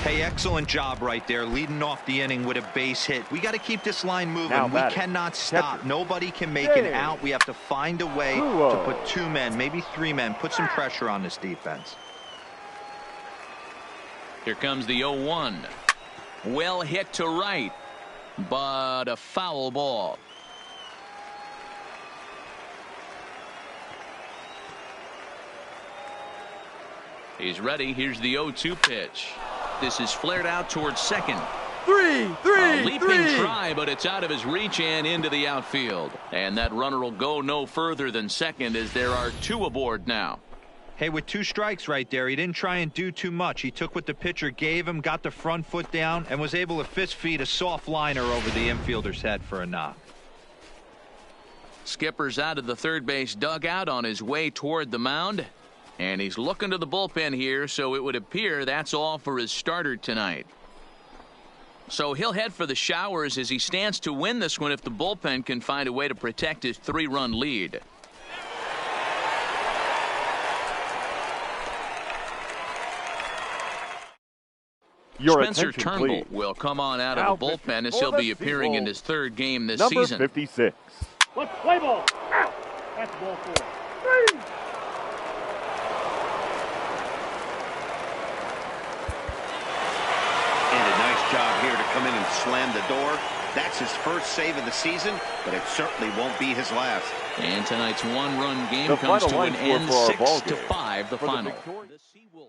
Hey, excellent job right there, leading off the inning with a base hit. We got to keep this line moving. We cannot stop. Nobody can make an out. We have to find a way to put 2 men, maybe 3 men, put some pressure on this defense. Here comes the 0-1. Well hit to right, but a foul ball. He's ready. Here's the 0-2 pitch. This is flared out towards second. A leaping try, but it's out of his reach and into the outfield. And that runner will go no further than second as there are 2 aboard now. Hey, with 2 strikes right there, he didn't try and do too much. He took what the pitcher gave him, got the front foot down, and was able to fist feed a soft liner over the infielder's head for a knock. Skipper's out of the third base dugout on his way toward the mound. And he's looking to the bullpen here, so it would appear that's all for his starter tonight. So he'll head for the showers as he stands to win this one if the bullpen can find a way to protect his 3-run lead. Spencer Turnbull will come on out of the bullpen as he'll be appearing in his 3rd game this season. Number 56. Let's play ball. Out. That's ball 4. 3. And a nice job here to come in and slam the door. That's his first save of the season, but it certainly won't be his last. And tonight's 1-run game comes to an end, 6-5 the final. The Seawolves.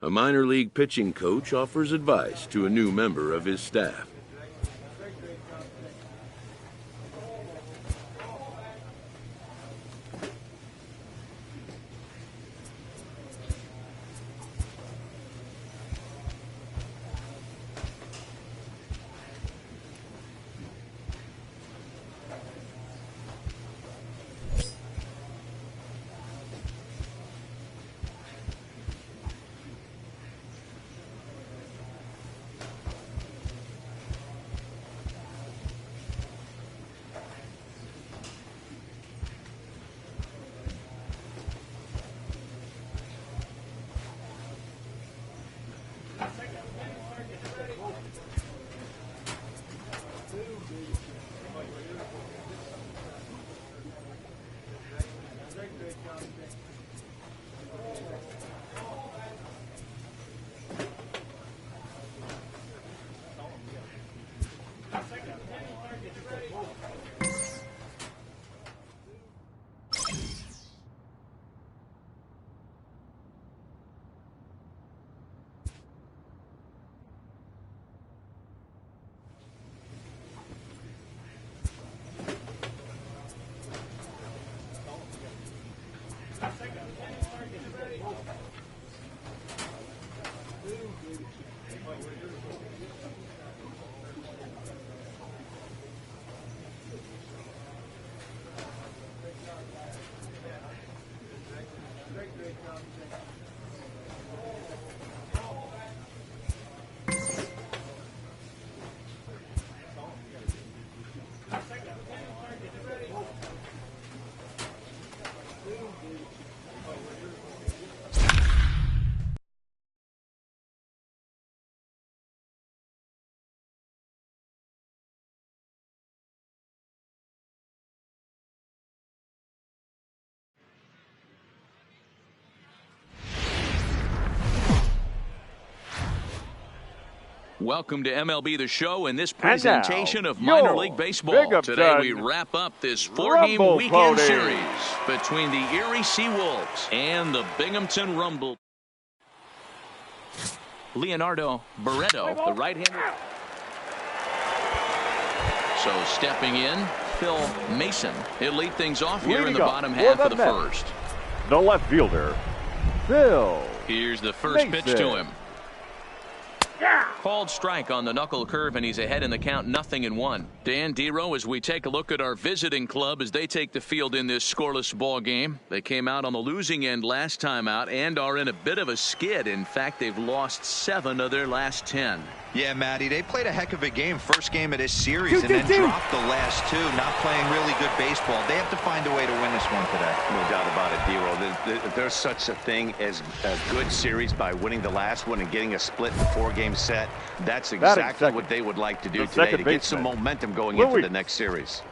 A minor league pitching coach offers advice to a new member of his staff. Welcome to MLB The Show and this presentation of minor league baseball. Today we wrap up this 4-game weekend series between the Erie Seawolves and the Binghamton Rumble. Leonardo Barreto, the right-hander. So stepping in, Phil Mason. He'll lead things off here in the bottom half of the first. The left fielder, Phil. Here's the first Mason. pitch to him. Called strike on the knuckle curve, and he's ahead in the count, 0-1. Dan Dero, as we take a look at our visiting club as they take the field in this scoreless ball game. They came out on the losing end last time out and are in a bit of a skid. In fact, they've lost 7 of their last 10. Yeah, Matty, they played a heck of a game, first game of this series, and then dropped the last 2, not playing really good baseball. They have to find a way to win this one today. No doubt about it, Dero. There's such a thing as a good series by winning the last one and getting a split in a 4-game set. That's exactly what they would like to do today to get some momentum going into the next series.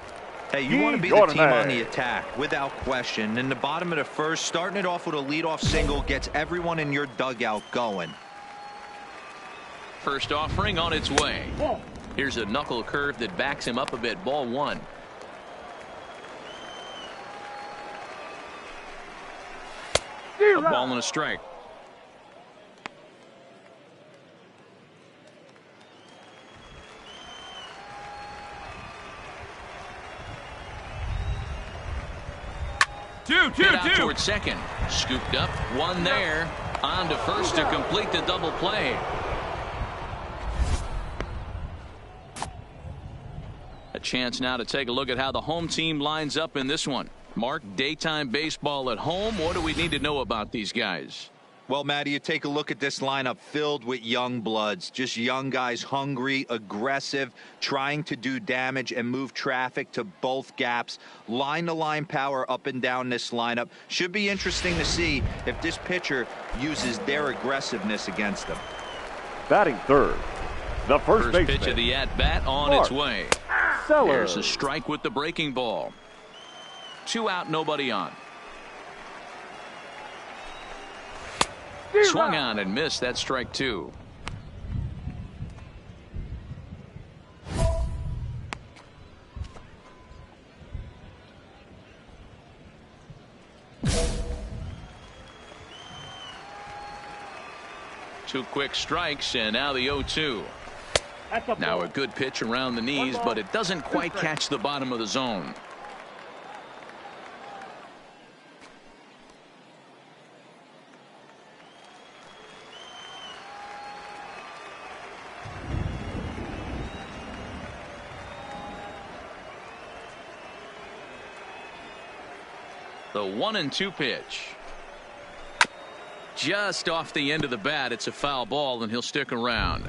Hey, you want to be the team on the attack, without question. In the bottom of the first, starting it off with a leadoff single gets everyone in your dugout going. First offering on its way. Here's a knuckle curve that backs him up a bit. Ball 1. A ball and a strike. Two. Towards second. Scooped up. One there. On to first to complete the double play. A chance now to take a look at how the home team lines up in this one. Mark, daytime baseball at home. What do we need to know about these guys? Well, Matty, you take a look at this lineup filled with young bloods, just young guys, hungry, aggressive, trying to do damage and move traffic to both gaps. Line-to-line power up and down this lineup. Should be interesting to see if this pitcher uses their aggressiveness against them. Batting third, the first baseman. Pitch of the at-bat on Mark its way. Sellers. There's a strike with the breaking ball. 2 out, nobody on. Swung on and missed. That strike 2. Two quick strikes, and now the 0-2. Now a good pitch around the knees, but it doesn't quite catch the bottom of the zone. The 1-2 pitch. Just off the end of the bat. It's a foul ball, and he'll stick around.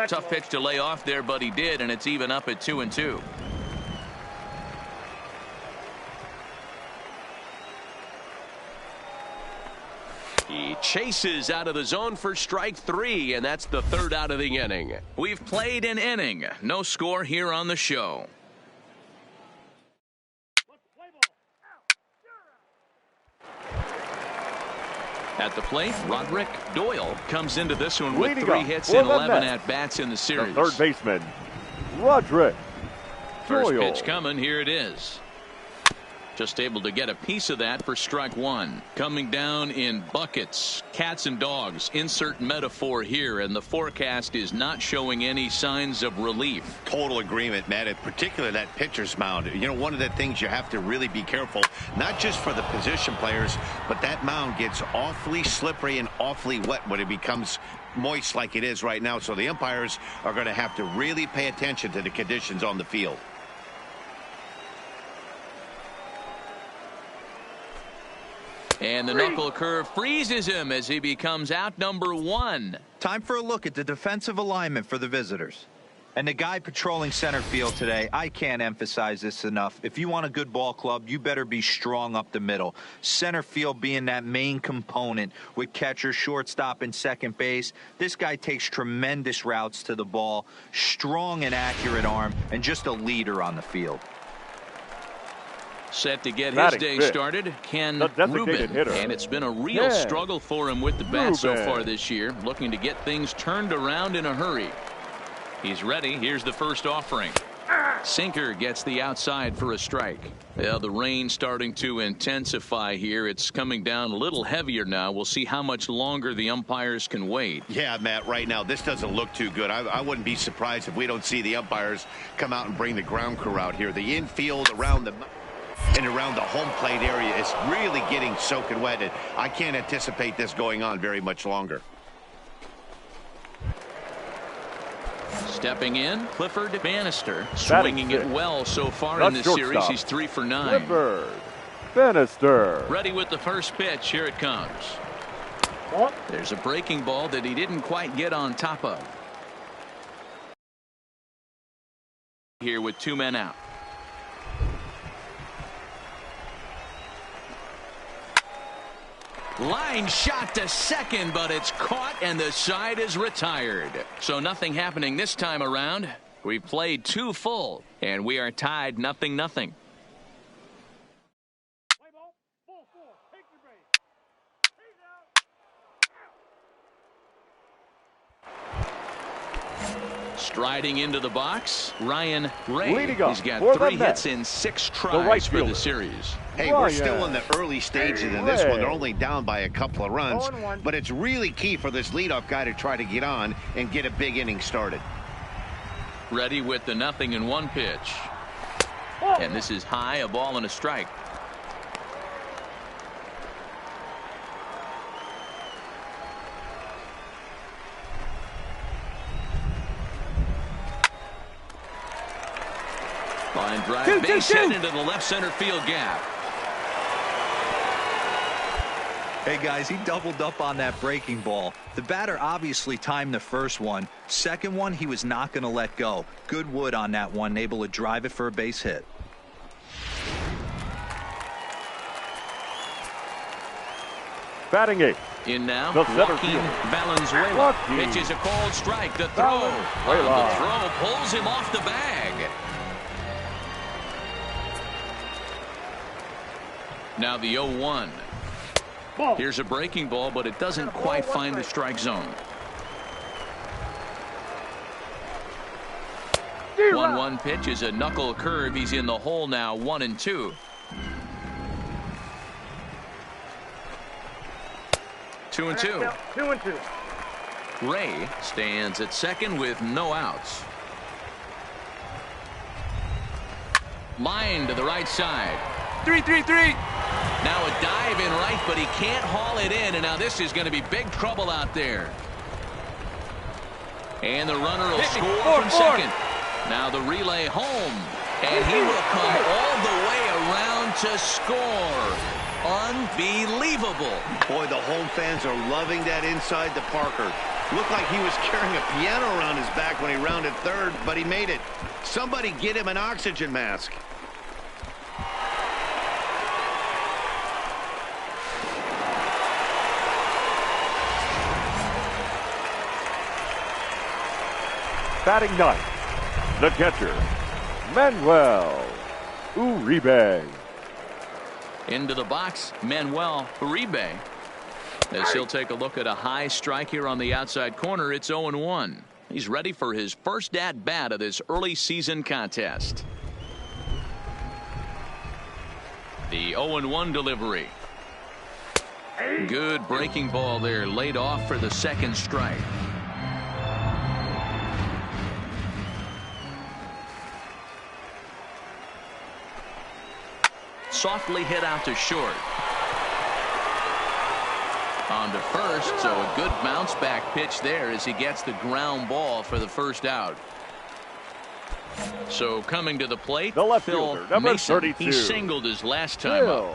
Tough pitch to lay off there, but he did, and it's even up at 2-2. He chases out of the zone for strike 3, and that's the 3rd out of the inning. We've played an inning. No score here on the show. At the plate, Roderick Doyle comes into this one with 3 hits and 11 at-bats in the series. The third baseman, Roderick First Doyle. pitch coming. Here it is. Just able to get a piece of that for strike 1. Coming down in buckets, cats and dogs. Insert metaphor here, and the forecast is not showing any signs of relief. Total agreement, Matt. In particular, that pitcher's mound. You know, one of the things you have to really be careful, not just for the position players, but that mound gets awfully slippery and awfully wet when it becomes moist like it is right now. So the umpires are going to have to really pay attention to the conditions on the field. And the knuckle curve freezes him as he becomes out number 1. Time for a look at the defensive alignment for the visitors. And the guy patrolling center field today, I can't emphasize this enough. If you want a good ball club, you better be strong up the middle. Center field being that main component with catcher, shortstop, and second base. This guy takes tremendous routes to the ball, strong and accurate arm, and just a leader on the field. Set to get his Batting day fifth, started, Ken the designated Rubin. hitter. And it's been a real Yeah. struggle for him with the bat so Rubin. far this year, looking to get things turned around in a hurry. He's ready. Here's the first offering. Sinker gets the outside for a strike. Yeah, the rain starting to intensify here. It's coming down a little heavier now. We'll see how much longer the umpires can wait. Yeah, Matt, right now, this doesn't look too good. I wouldn't be surprised if we don't see the umpires come out and bring the ground crew out here. The infield around the and around the home plate area is really getting soaking wet, and I can't anticipate this going on very much longer. Stepping in, Clifford Bannister, swinging it well so far in this series. He's 3 for 9. Clifford Bannister. Ready with the first pitch. Here it comes. There's a breaking ball that he didn't quite get on top of. Here with 2 men out. Line shot to second, but it's caught and the side is retired. So nothing happening this time around. We played 2 full and we are tied 0-0. Striding into the box, Ryan Ray. He's got 3 hits in 6 tries for the series. Hey, we're still in the early stages in this one. They're only down by a couple of runs, but it's really key for this leadoff guy to try to get on and get a big inning started. Ready with the 0-1 pitch. And this is high, a ball and a strike. Line drive, base hit into the left center field gap. Hey guys, he doubled up on that breaking ball. The batter obviously timed the first one. Second one, he was not going to let go. Good wood on that one, able to drive it for a base hit. Batting 8. In now, Joaquin Valenzuela pitches a cold strike. The throw. The throw pulls him off the bag. Now the 0-1. Here's a breaking ball, but it doesn't quite find the strike zone. 1-1 pitch is a knuckle curve. He's in the hole now, 1-2. 2-2. 2-2. Ray stands at second with no outs. Line to the right side. 3-3-3. Now a dive in right, but he can't haul it in, and now this is going to be big trouble out there. And the runner will score from second. Now the relay home, and he will come all the way around to score. Unbelievable. Boy, the home fans are loving that inside the Parker. Looked like he was carrying a piano around his back when he rounded third, but he made it. Somebody get him an oxygen mask. Batting 9, the catcher, Manuel Uribe. Into the box, Manuel Uribe. As he'll take a look at a high strike here on the outside corner, it's 0-1. He's ready for his first at-bat of this early season contest. The 0-1 delivery. Good breaking ball there, laid off for the second strike. Softly hit out to short. On to first, so a good bounce back pitch there as he gets the ground ball for the first out. So coming to the plate, the left Phil fielder, number Mason. 32. He singled his last time up.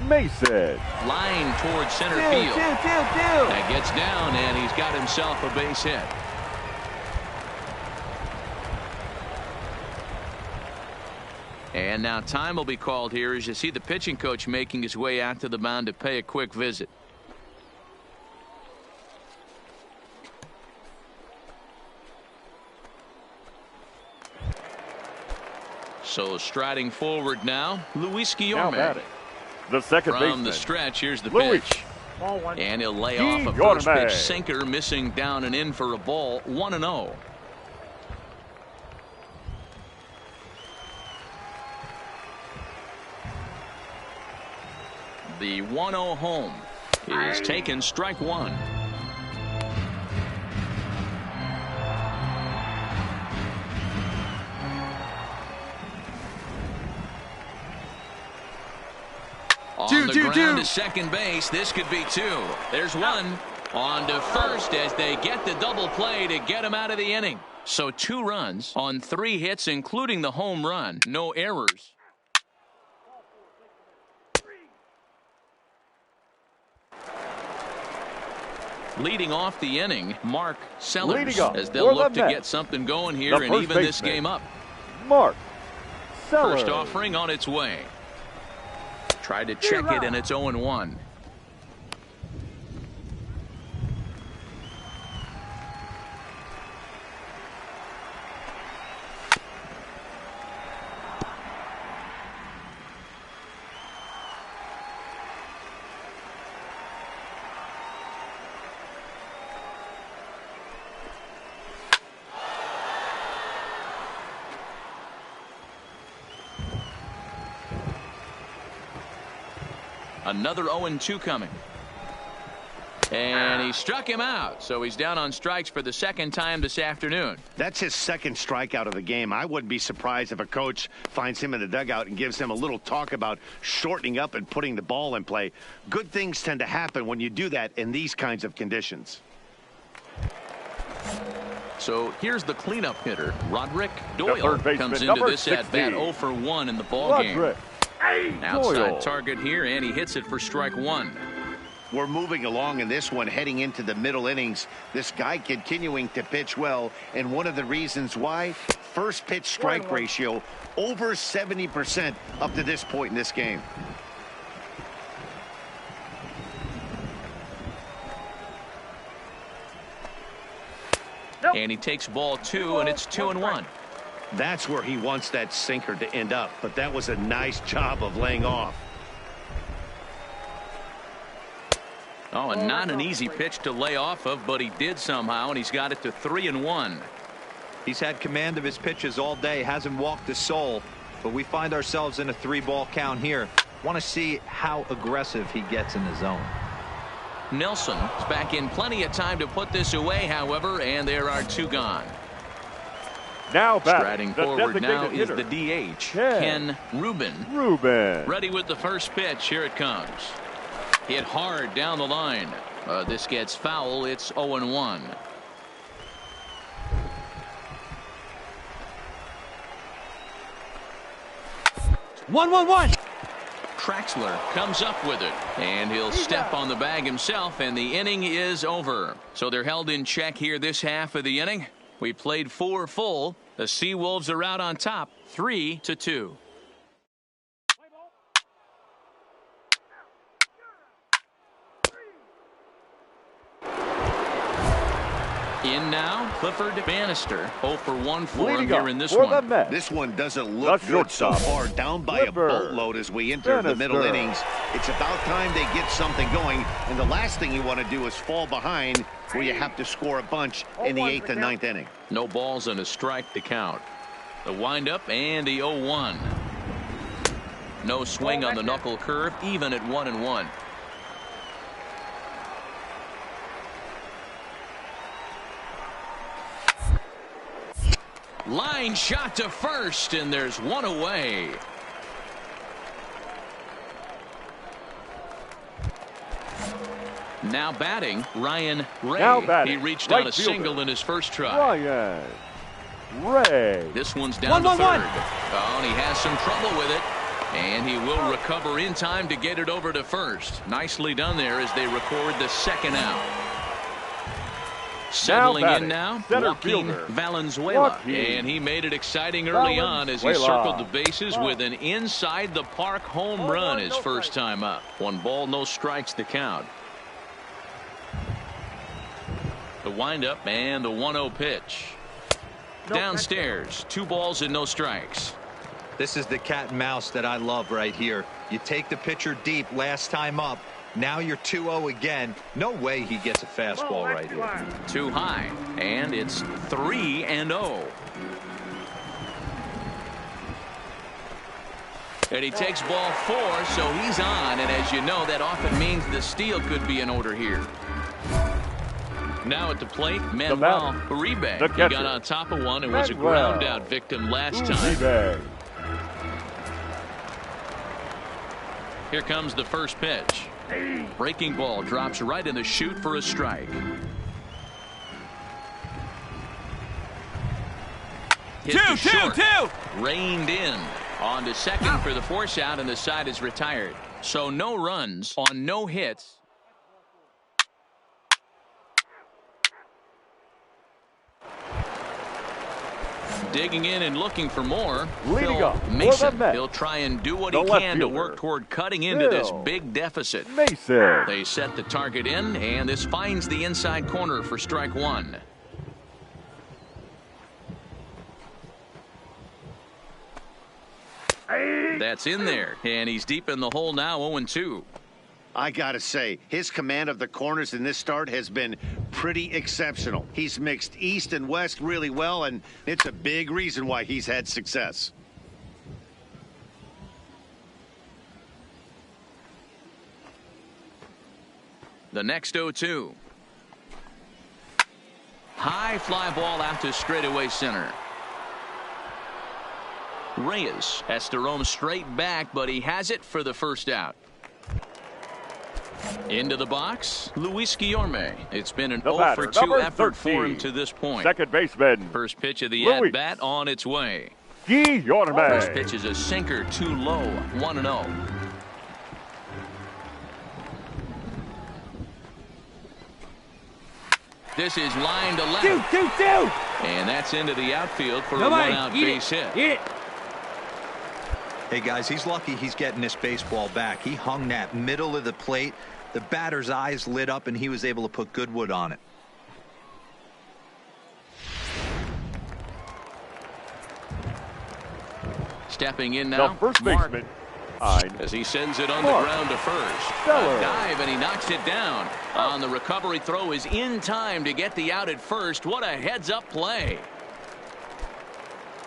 Mason. Line towards center field. That gets down, and he's got himself a base hit. And now time will be called here as you see the pitching coach making his way out to the mound to pay a quick visit. So striding forward now, Luis Guillorme. The second baseman. From the stretch, here's the Luis. pitch. And he'll lay off a first pitch sinker, missing down and in for a ball. 1-0. The 1-0 home is taken, strike one. On the ground to second base, this could be two. There's one. On to first as they get the double play to get him out of the inning. So 2 runs on 3 hits, including the home run. No errors. Leading off the inning, Mark Sellers, as they'll look to get something going here and even this game up. Mark Sellers. First offering on its way. Tried to check it, and it's 0-1. Another 0-2 coming. And he struck him out, so he's down on strikes for the second time this afternoon. That's his second strikeout of the game. I wouldn't be surprised if a coach finds him in the dugout and gives him a little talk about shortening up and putting the ball in play. Good things tend to happen when you do that in these kinds of conditions. So here's the cleanup hitter. Roderick Doyle comes into this at-bat 0 for 1 in the ballgame. Outside target here, and he hits it for strike 1. We're moving along in this one, heading into the middle innings. This guy continuing to pitch well, and one of the reasons why, first pitch strike ratio over 70% up to this point in this game. And he takes ball 2, and it's 2-1. That's where he wants that sinker to end up, but that was a nice job of laying off. Oh, and not an easy pitch to lay off of, but he did somehow, and he's got it to 3-1. He's had command of his pitches all day, hasn't walked a soul, but we find ourselves in a 3-ball count here. Want to see how aggressive he gets in the zone. Nelson is back in plenty of time to put this away, however, and there are 2 gone. Now striding forward now is the DH, Ken Rubin. Ready with the first pitch. Here it comes. Hit hard down the line. This gets foul. It's 0-1. One. Traxler comes up with it, and he'll step on the bag himself, and the inning is over. So they're held in check here this half of the inning. We played 4 full. The Seawolves are out on top, 3-2. In now, Clifford Bannister, 0 for 1 for him here in this one. This one doesn't look good so far. Down by a boatload as we enter the middle innings. It's about time they get something going, and the last thing you want to do is fall behind where you have to score a bunch in the 8th and 9th inning. No balls and a strike to count. The windup and the 0-1. No swing on the knuckle curve, even at 1-1. Line shot to first, and there's 1 away. Now batting, Ryan Ray. He reached on a single in his first try. Ryan Ray. This one's down to third. Oh, and he has some trouble with it. And he will recover in time to get it over to first. Nicely done there as they record the second out. Settling in now, Joaquin Valenzuela. And he made it exciting early on as he circled the bases with an inside-the-park home run his first time up. 1 ball, no strikes to count. The windup and the 1-0 pitch. Downstairs, 2 balls and no strikes. This is the cat and mouse that I love right here. You take the pitcher deep last time up. Now you're 2-0 again. No way he gets a fastball right here. Too high, and it's 3-0. And he takes ball 4, so he's on. And as you know, that often means the steal could be in order here. Now at the plate, Manuel Uribe. He got on top of one and was a ground out victim last time. Here comes the first pitch. Breaking ball drops right in the chute for a strike. Hit to short. Reined in. On to second for the force out, and the side is retired. So no runs on no hits. Digging in and looking for more. Phil Mason. He'll try and do what he can to work toward cutting into this big deficit. They set the target in, and this finds the inside corner for strike 1. That's in there, and he's deep in the hole now, 0-2. I gotta say, his command of the corners in this start has been pretty exceptional. He's mixed east and west really well, and it's a big reason why he's had success. The next 0-2. High fly ball out to straightaway center. Reyes has to roam straight back, but he has it for the first out. Into the box, Luis Guillorme. It's been an 0-for-2 effort for him to this point. Second baseman. First pitch of the at-bat on its way. Guillorme. First pitch is a sinker, too low, 1-0. This is line to left. And that's into the outfield for a one-out base hit. Hey, guys, he's lucky he's getting this baseball back. He hung that middle of the plate. The batter's eyes lit up, and he was able to put good wood on it. Stepping in now, the first baseman. As he sends it on the ground to first. A dive, and he knocks it down. On the recovery throw is in time to get the out at first. What a heads-up play.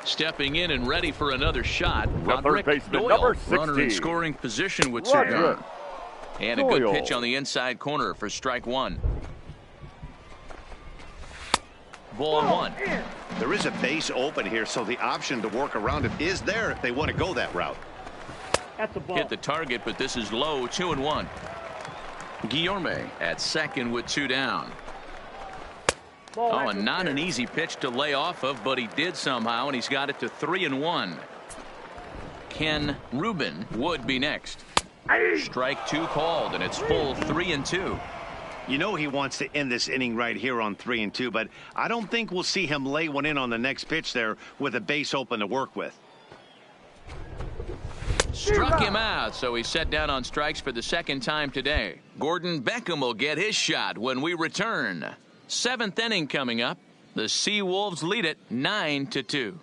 Stepping in and ready for another shot. Roderick Doyle, runner in scoring position with two down. And a good pitch on the inside corner for strike one. Ball one. There is a base open here, so the option to work around it is there if they want to go that route. That's a ball. Hit the target, but this is low, 2-1. Guillorme at second with two down. Oh, and not an easy pitch to lay off of, but he did somehow, and he's got it to 3-1. Ken Rubin would be next. Strike two called, and it's full 3-2. You know he wants to end this inning right here on 3-2, but I don't think we'll see him lay one in on the next pitch there with a base open to work with. Struck him out, so he's set down on strikes for the second time today. Gordon Beckham will get his shot when we return. Seventh inning coming up. The Seawolves lead it 9-2.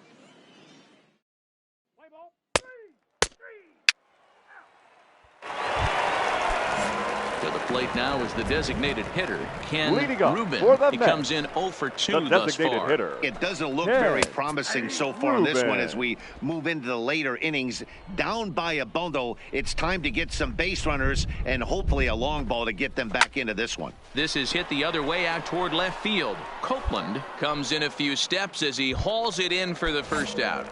To the plate now is the designated hitter, Ken Rubin. He comes in 0-for-2 thus far. Hitter. It doesn't look very promising so far in this one as we move into the later innings. Down by a bundle, it's time to get some base runners and hopefully a long ball to get them back into this one. This is hit the other way out toward left field. Copeland comes in a few steps as he hauls it in for the first out.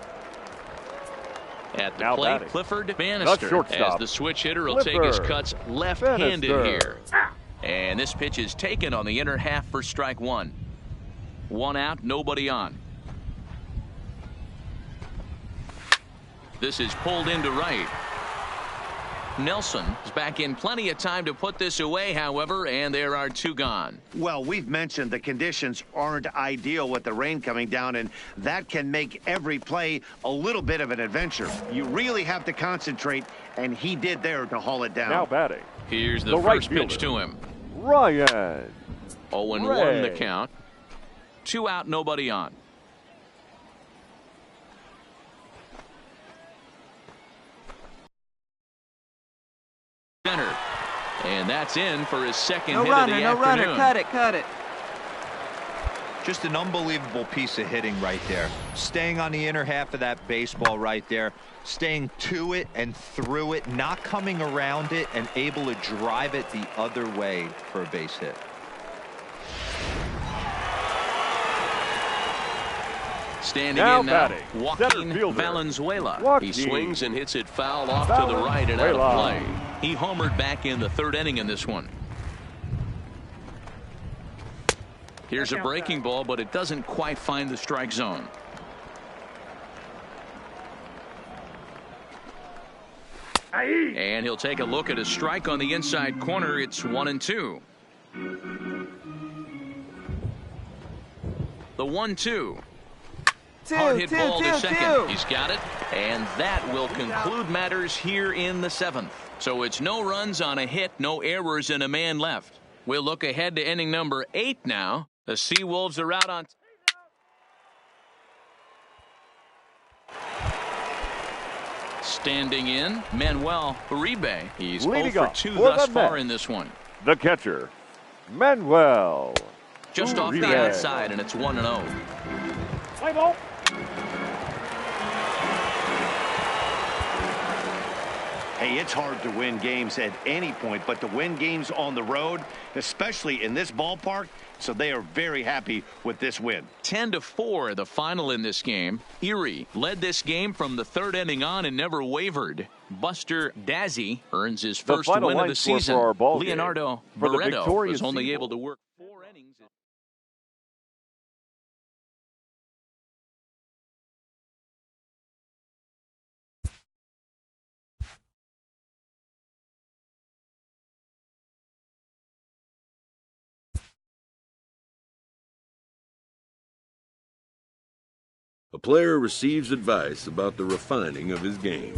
At the plate, batting. Clifford Bannister, as the switch hitter will take his cuts left-handed here. And this pitch is taken on the inner half for strike one. One out, nobody on. This is pulled into right. Nelson is back in plenty of time to put this away, however, and there are two gone. Well, we've mentioned the conditions aren't ideal with the rain coming down, and that can make every play a little bit of an adventure. You really have to concentrate, and he did there to haul it down. Now batting. Here's the first pitch to him. Ryan. 0-1 the count. Two out, nobody on. Center. And that's in for his second hit of the afternoon. No runner, cut it. Just an unbelievable piece of hitting right there. Staying on the inner half of that baseball right there. Staying to it and through it, not coming around it, and able to drive it the other way for a base hit. Standing in now, Joaquin Valenzuela. He swings and hits it foul off to the right and out of play. He homered back in the third inning in this one. Here's a breaking ball, but it doesn't quite find the strike zone. And he'll take a look at a strike on the inside corner. It's 1-2. The 1-2. Hard hit ball to second. He's got it. And that will conclude matters here in the seventh. So it's no runs on a hit, no errors, and a man left. We'll look ahead to inning number 8 now. The Seawolves are out on. Standing in, Manuel Uribe. He's 0-for-2 thus far in this one. The catcher, Manuel. Just off the outside, and it's 1-0. Play ball. Hey, it's hard to win games at any point, but to win games on the road, especially in this ballpark, so they are very happy with this win. 10-4, the final in this game. Erie led this game from the third inning on and never wavered. Buster Dazzy earns his first win of the season. Leonardo Barreto was only able to work 4 innings. A player receives advice about the refining of his game.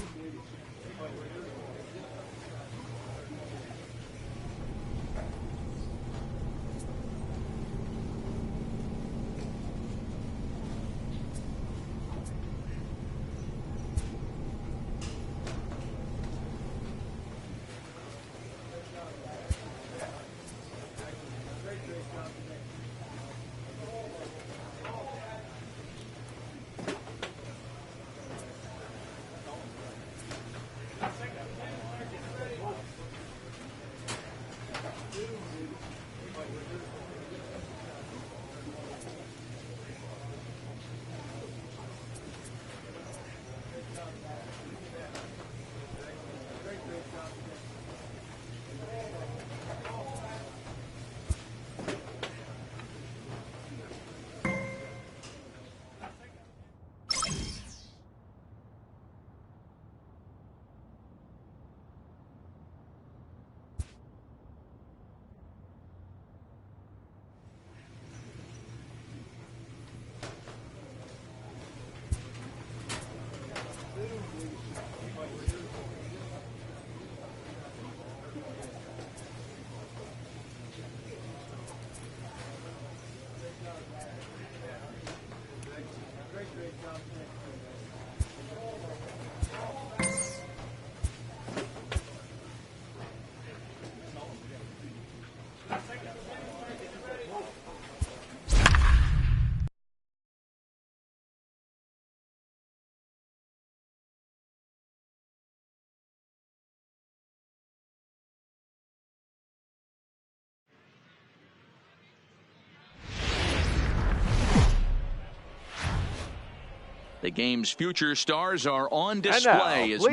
The game's future stars are on display as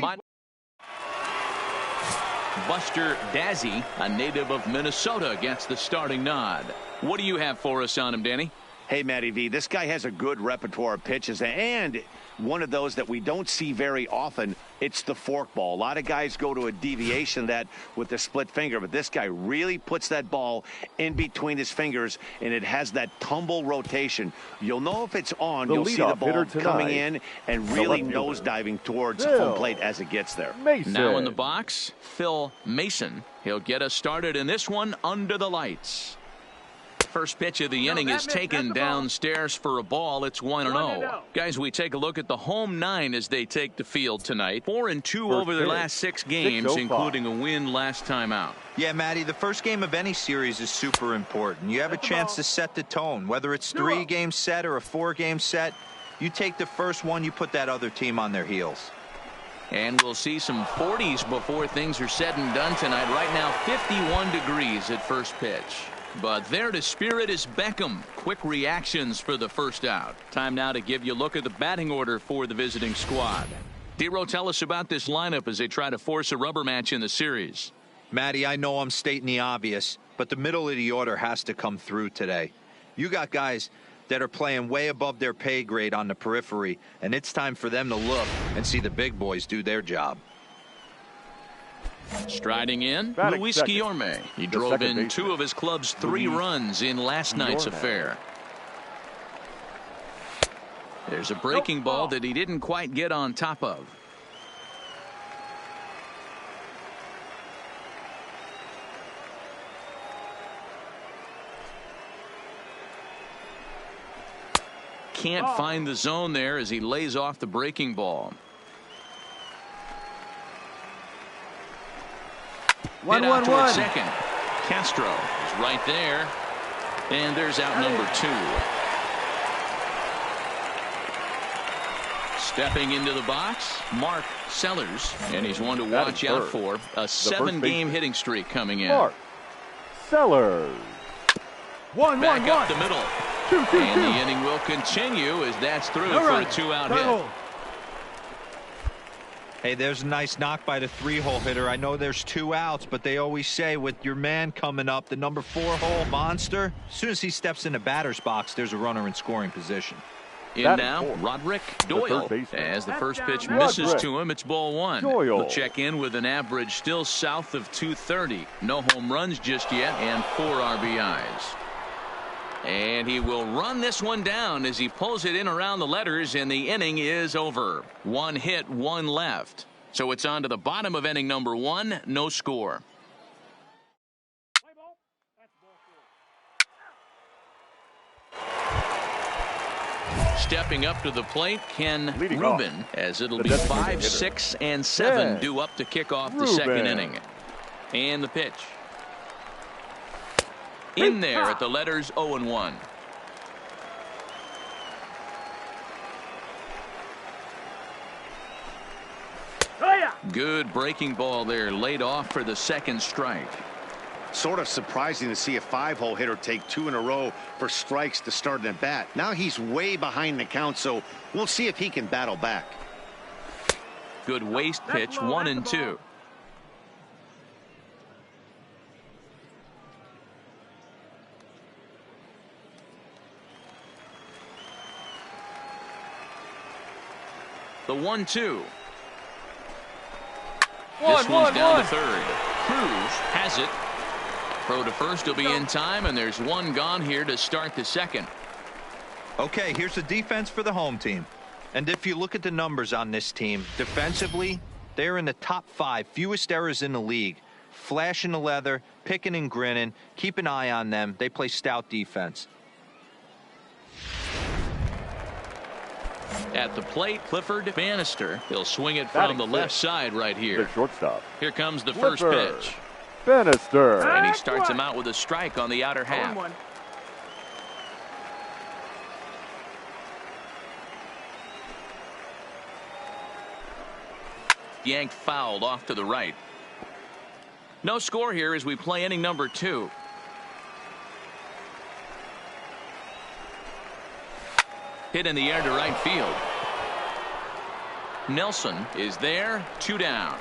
Buster Dazzy, a native of Minnesota, gets the starting nod. What do you have for us on him, Danny? Hey, Matty V, this guy has a good repertoire of pitches, and one of those that we don't see very often, it's the forkball. A lot of guys go to a deviation of that with the split finger, but this guy really puts that ball in between his fingers, and it has that tumble rotation. You'll know if it's on. You'll see the ball coming in and really nosediving towards home plate as it gets there. Now in the box, Phil Mason. He'll get us started in this one under the lights. First pitch of the inning is taken downstairs for a ball. It's 1-0. Guys, we take a look at the home 9 as they take the field tonight. 4-2 over their last 6 games, including a win last time out. Yeah, Matty, the first game of any series is super important. You have a chance to set the tone, whether it's 3-game set or a 4-game set. You take the first one, you put that other team on their heels. And we'll see some 40s before things are said and done tonight. Right now, 51 degrees at first pitch. But there to spirit is Beckham. Quick reactions for the first out. Time now to give you a look at the batting order for the visiting squad. Dero, tell us about this lineup as they try to force a rubber match in the series. Matty, I know I'm stating the obvious, but the middle of the order has to come through today. You got guys that are playing way above their pay grade on the periphery, and it's time for them to look and see the big boys do their job. Striding in, Luis Guillorme. He drove in 2 of his club's 3 runs in last night's affair. There's a breaking ball that he didn't quite get on top of. Can't find the zone there as he lays off the breaking ball. 1-1-1. Second. Castro is right there. And there's out number 2. Stepping into the box, Mark Sellers, and he's one to watch out for. A 7-game hitting streak coming in. Mark Sellers. Back up the middle. And the inning will continue as that's through for a 2-out hit. Hey, there's a nice knock by the 3-hole hitter. I know there's 2 outs, but they always say with your man coming up, the number 4-hole monster, as soon as he steps in the batter's box, there's a runner in scoring position. In now, Roderick Doyle. As the first pitch misses to him, it's ball 1. He'll check in with an average still south of 230. No home runs just yet and 4 RBIs. And he will run this one down as he pulls it in around the letters, and the inning is over. 1 hit, 1 left. So it's on to the bottom of inning number 1. No score. Stepping up to the plate, Ken Rubin, as it'll be 5, 6, and 7 due up to kick off the second inning. And the pitch. In there at the letters 0-1. Good breaking ball there, laid off for the second strike. Sort of surprising to see a 5-hole hitter take 2 in a row for strikes to start an at bat. Now he's way behind the count, so we'll see if he can battle back. Good waist pitch, 1-2. The 1-2. This one's down to third. Cruz has it. Throw to first will be in time, and there's 1 gone here to start the second. Okay, here's the defense for the home team. And if you look at the numbers on this team, defensively, they're in the top 5 fewest errors in the league. Flashing the leather, picking and grinning. Keep an eye on them. They play stout defense. At the plate, Clifford Bannister. He'll swing it from the left side right here. The shortstop. Here comes the first pitch. Bannister. And he starts him out with a strike on the outer half. Yanked fouled off to the right. No score here as we play inning number 2. Hit in the air to right field. Nelson is there, 2 down.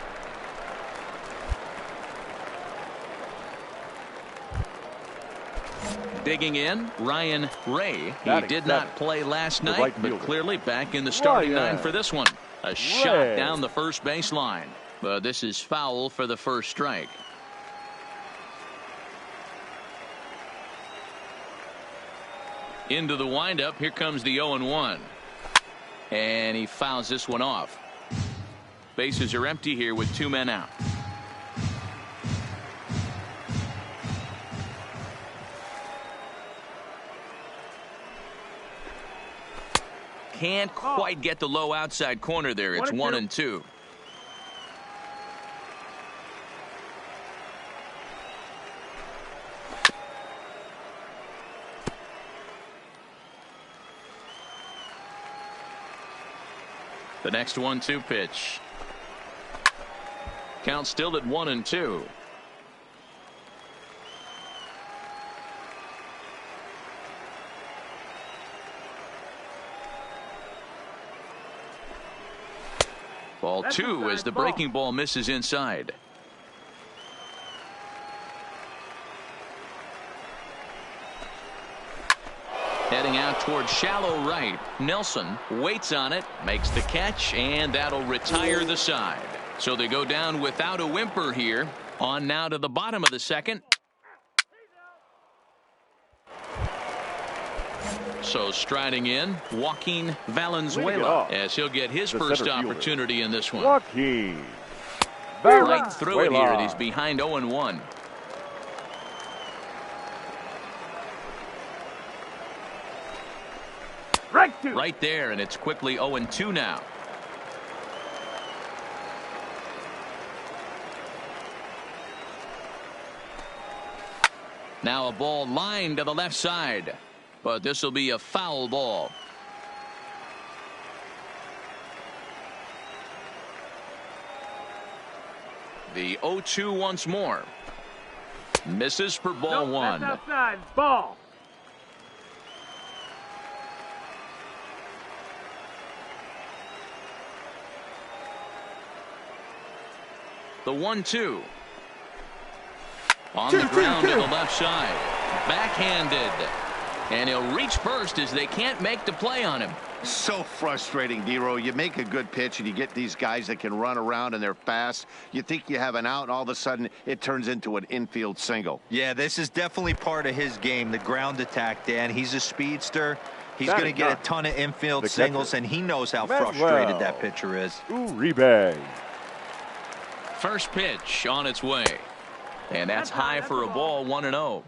Digging in, Ryan Ray. He did not play last night, but clearly back in the starting 9 for this one. A shot down the first base line. But this is foul for the first strike. Into the windup. Here comes the 0-1. And he fouls this one off. Bases are empty here with 2 men out. Can't quite get the low outside corner there. It's 1-2. The next 1-2 pitch. Count still at 1-2. Ball 2 as the breaking ball misses inside. Heading out towards shallow right. Nelson waits on it, makes the catch, and that'll retire the side. So they go down without a whimper here. On now to the bottom of the second. So striding in, Joaquin Valenzuela, as he'll get his first opportunity in this one. Joaquin Right through it here, and he's behind 0-1. Right there, and it's quickly 0-2 now. Now a ball lined to the left side, but this will be a foul ball. The 0-2 once more. Misses for ball one. That's outside. Ball. The 1-2. On the ground to the left side. Backhanded. And he'll reach first as they can't make the play on him. So frustrating, Dero. You make a good pitch and you get these guys that can run around and they're fast. You think you have an out and all of a sudden it turns into an infield single. Yeah, this is definitely part of his game, the ground attack, Dan. He's a speedster. He's going to get a ton of infield singles, and he knows how frustrated that pitcher is. Uribe. First pitch on its way. And that's high for a ball, 1-0.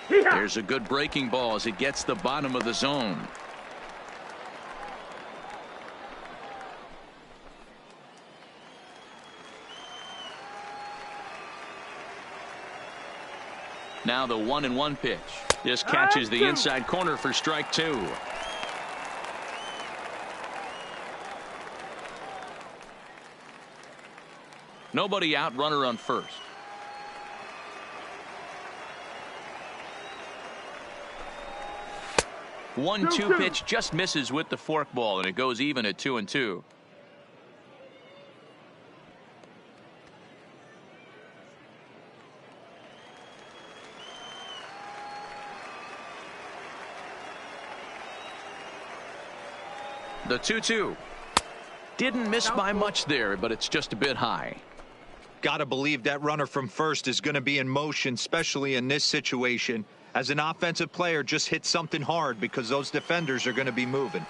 There's a good breaking ball as it gets the bottom of the zone. Now the 1-1 pitch. This catches the inside corner for strike two. Nobody out, runner on first. 1-2 pitch just misses with the forkball, and it goes even at 2-2. The 2-2. Didn't miss by much there, but it's just a bit high. Gotta believe that runner from first is going to be in motion, especially in this situation. As an offensive player, just hit something hard because those defenders are going to be moving.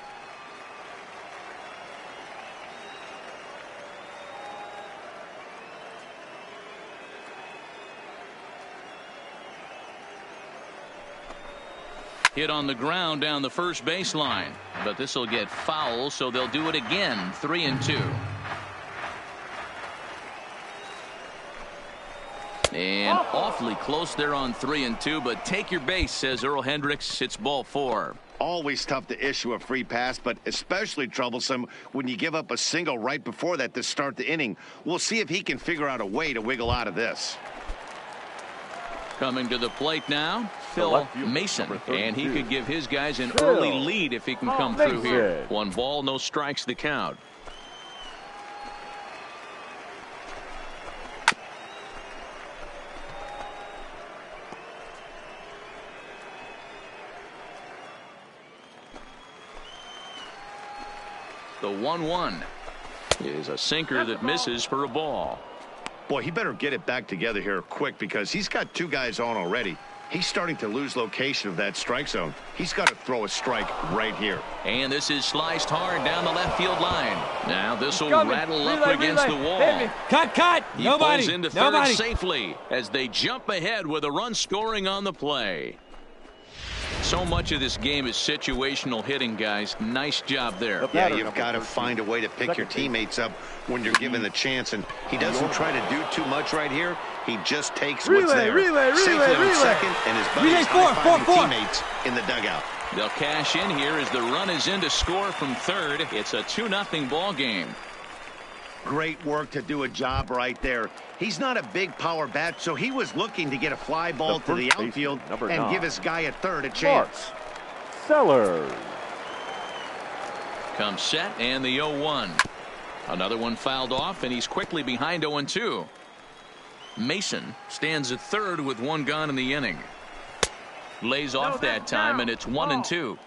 Hit on the ground down the first baseline, but this will get foul, so they'll do it again. 3-2. And awfully close there on 3-2, but take your base, says Earl Hendricks. It's ball four. Always tough to issue a free pass, but especially troublesome when you give up a single right before that to start the inning. We'll see if he can figure out a way to wiggle out of this. Coming to the plate now, Phil Mason, and he could give his guys an early lead if he can come through here. 1 ball, no strikes, the count. The 1-1 is a sinker that misses for a ball. Boy, he better get it back together here quick because he's got 2 guys on already. He's starting to lose location of that strike zone. He's got to throw a strike right here. And this is sliced hard down the left field line. Now this will rattle up against the wall. Cut. He pulls into third safely as they jump ahead with a run scoring on the play. So much of this game is situational hitting, guys. Nice job there. Yeah, you've got to find a way to pick your teammates up when you're given the chance, and he doesn't try to do too much right here. He just takes what's there. Safely on second, and his buddies high-fiving teammates in the dugout. They'll cash in here as the run is in to score from third. It's a 2-0 ball game. Great work to do a job right there. He's not a big power bat, so he was looking to get a fly ball to the outfield and give his guy at third a chance. Sellers. Comes set and the 0-1. Another one fouled off, and he's quickly behind 0-2. Mason stands at third with 1 gone in the inning. Lays off that time, and it's 1-2.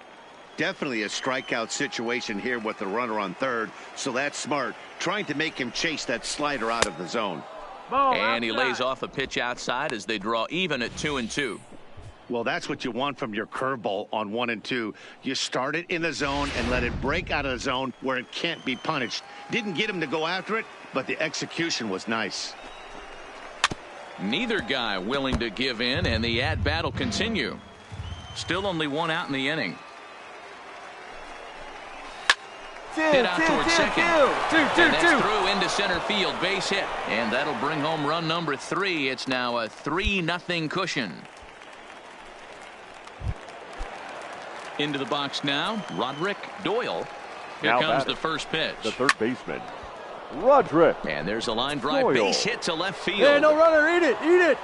Definitely a strikeout situation here with the runner on third, so that's smart. Trying to make him chase that slider out of the zone. And he lays off a pitch outside as they draw even at 2-2. Well, that's what you want from your curveball on 1 and 2. You start it in the zone and let it break out of the zone where it can't be punished. Didn't get him to go after it, but the execution was nice. Neither guy willing to give in, and the at-bat will continue. Still only 1 out in the inning. Hit out toward second. And that's through into center field. Base hit. And that'll bring home run number 3. It's now a 3-0 cushion. Into the box now, Roderick Doyle. Here Now comes batting. the first pitch. The third baseman, Roderick. And there's a line drive Doyle. base hit to left field. Hey, no runner. Eat it. Eat it.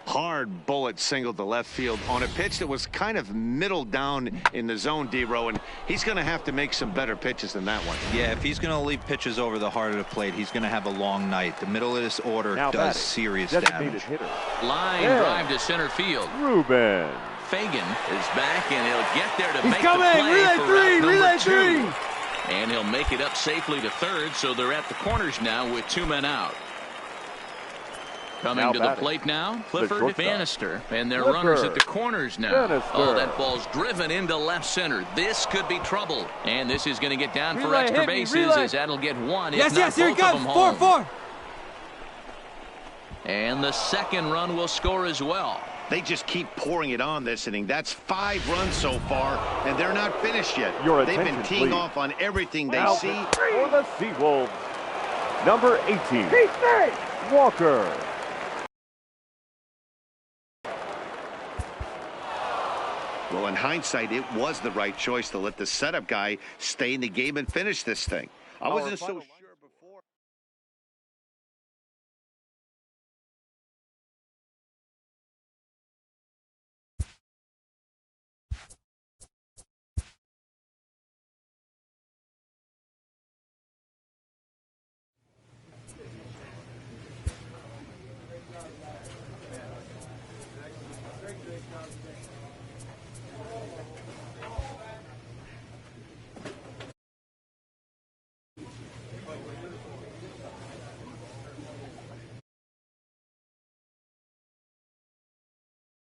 Hard bullet single to left field on a pitch that was kind of middle down in the zone, D-Row, and he's going to have to make some better pitches than that one. Yeah, if he's going to leave pitches over the heart of the plate, he's going to have a long night. The middle of this order Now does batting. serious Designated damage. hitter, Line Yeah. drive to center field. Ruben. Fagan is back, and he'll get there to He's make coming. the play Relay for three. route number Relay 2. three. And he'll make it up safely to third, so they're at the corners now with 2 men out. Coming Now to the batting. plate now, Clifford shortstop. Bannister. And their Clifford runners at the corners now. Bannister. Oh, that ball's driven into left center. This could be trouble. And this is going to get down for Relay, extra hit me, bases relay. as that'll get one. Yes, if not yes. Here he both of comes. them 4-4. home. And the second run will score as well. They just keep pouring it on this inning. That's 5 runs so far, and they're not finished yet. Your They've been attention, teeing please. off on everything they Now see. for the Seawolves, number 18, Walker. Well, in hindsight, it was the right choice to let the setup guy stay in the game and finish this thing. I wasn't so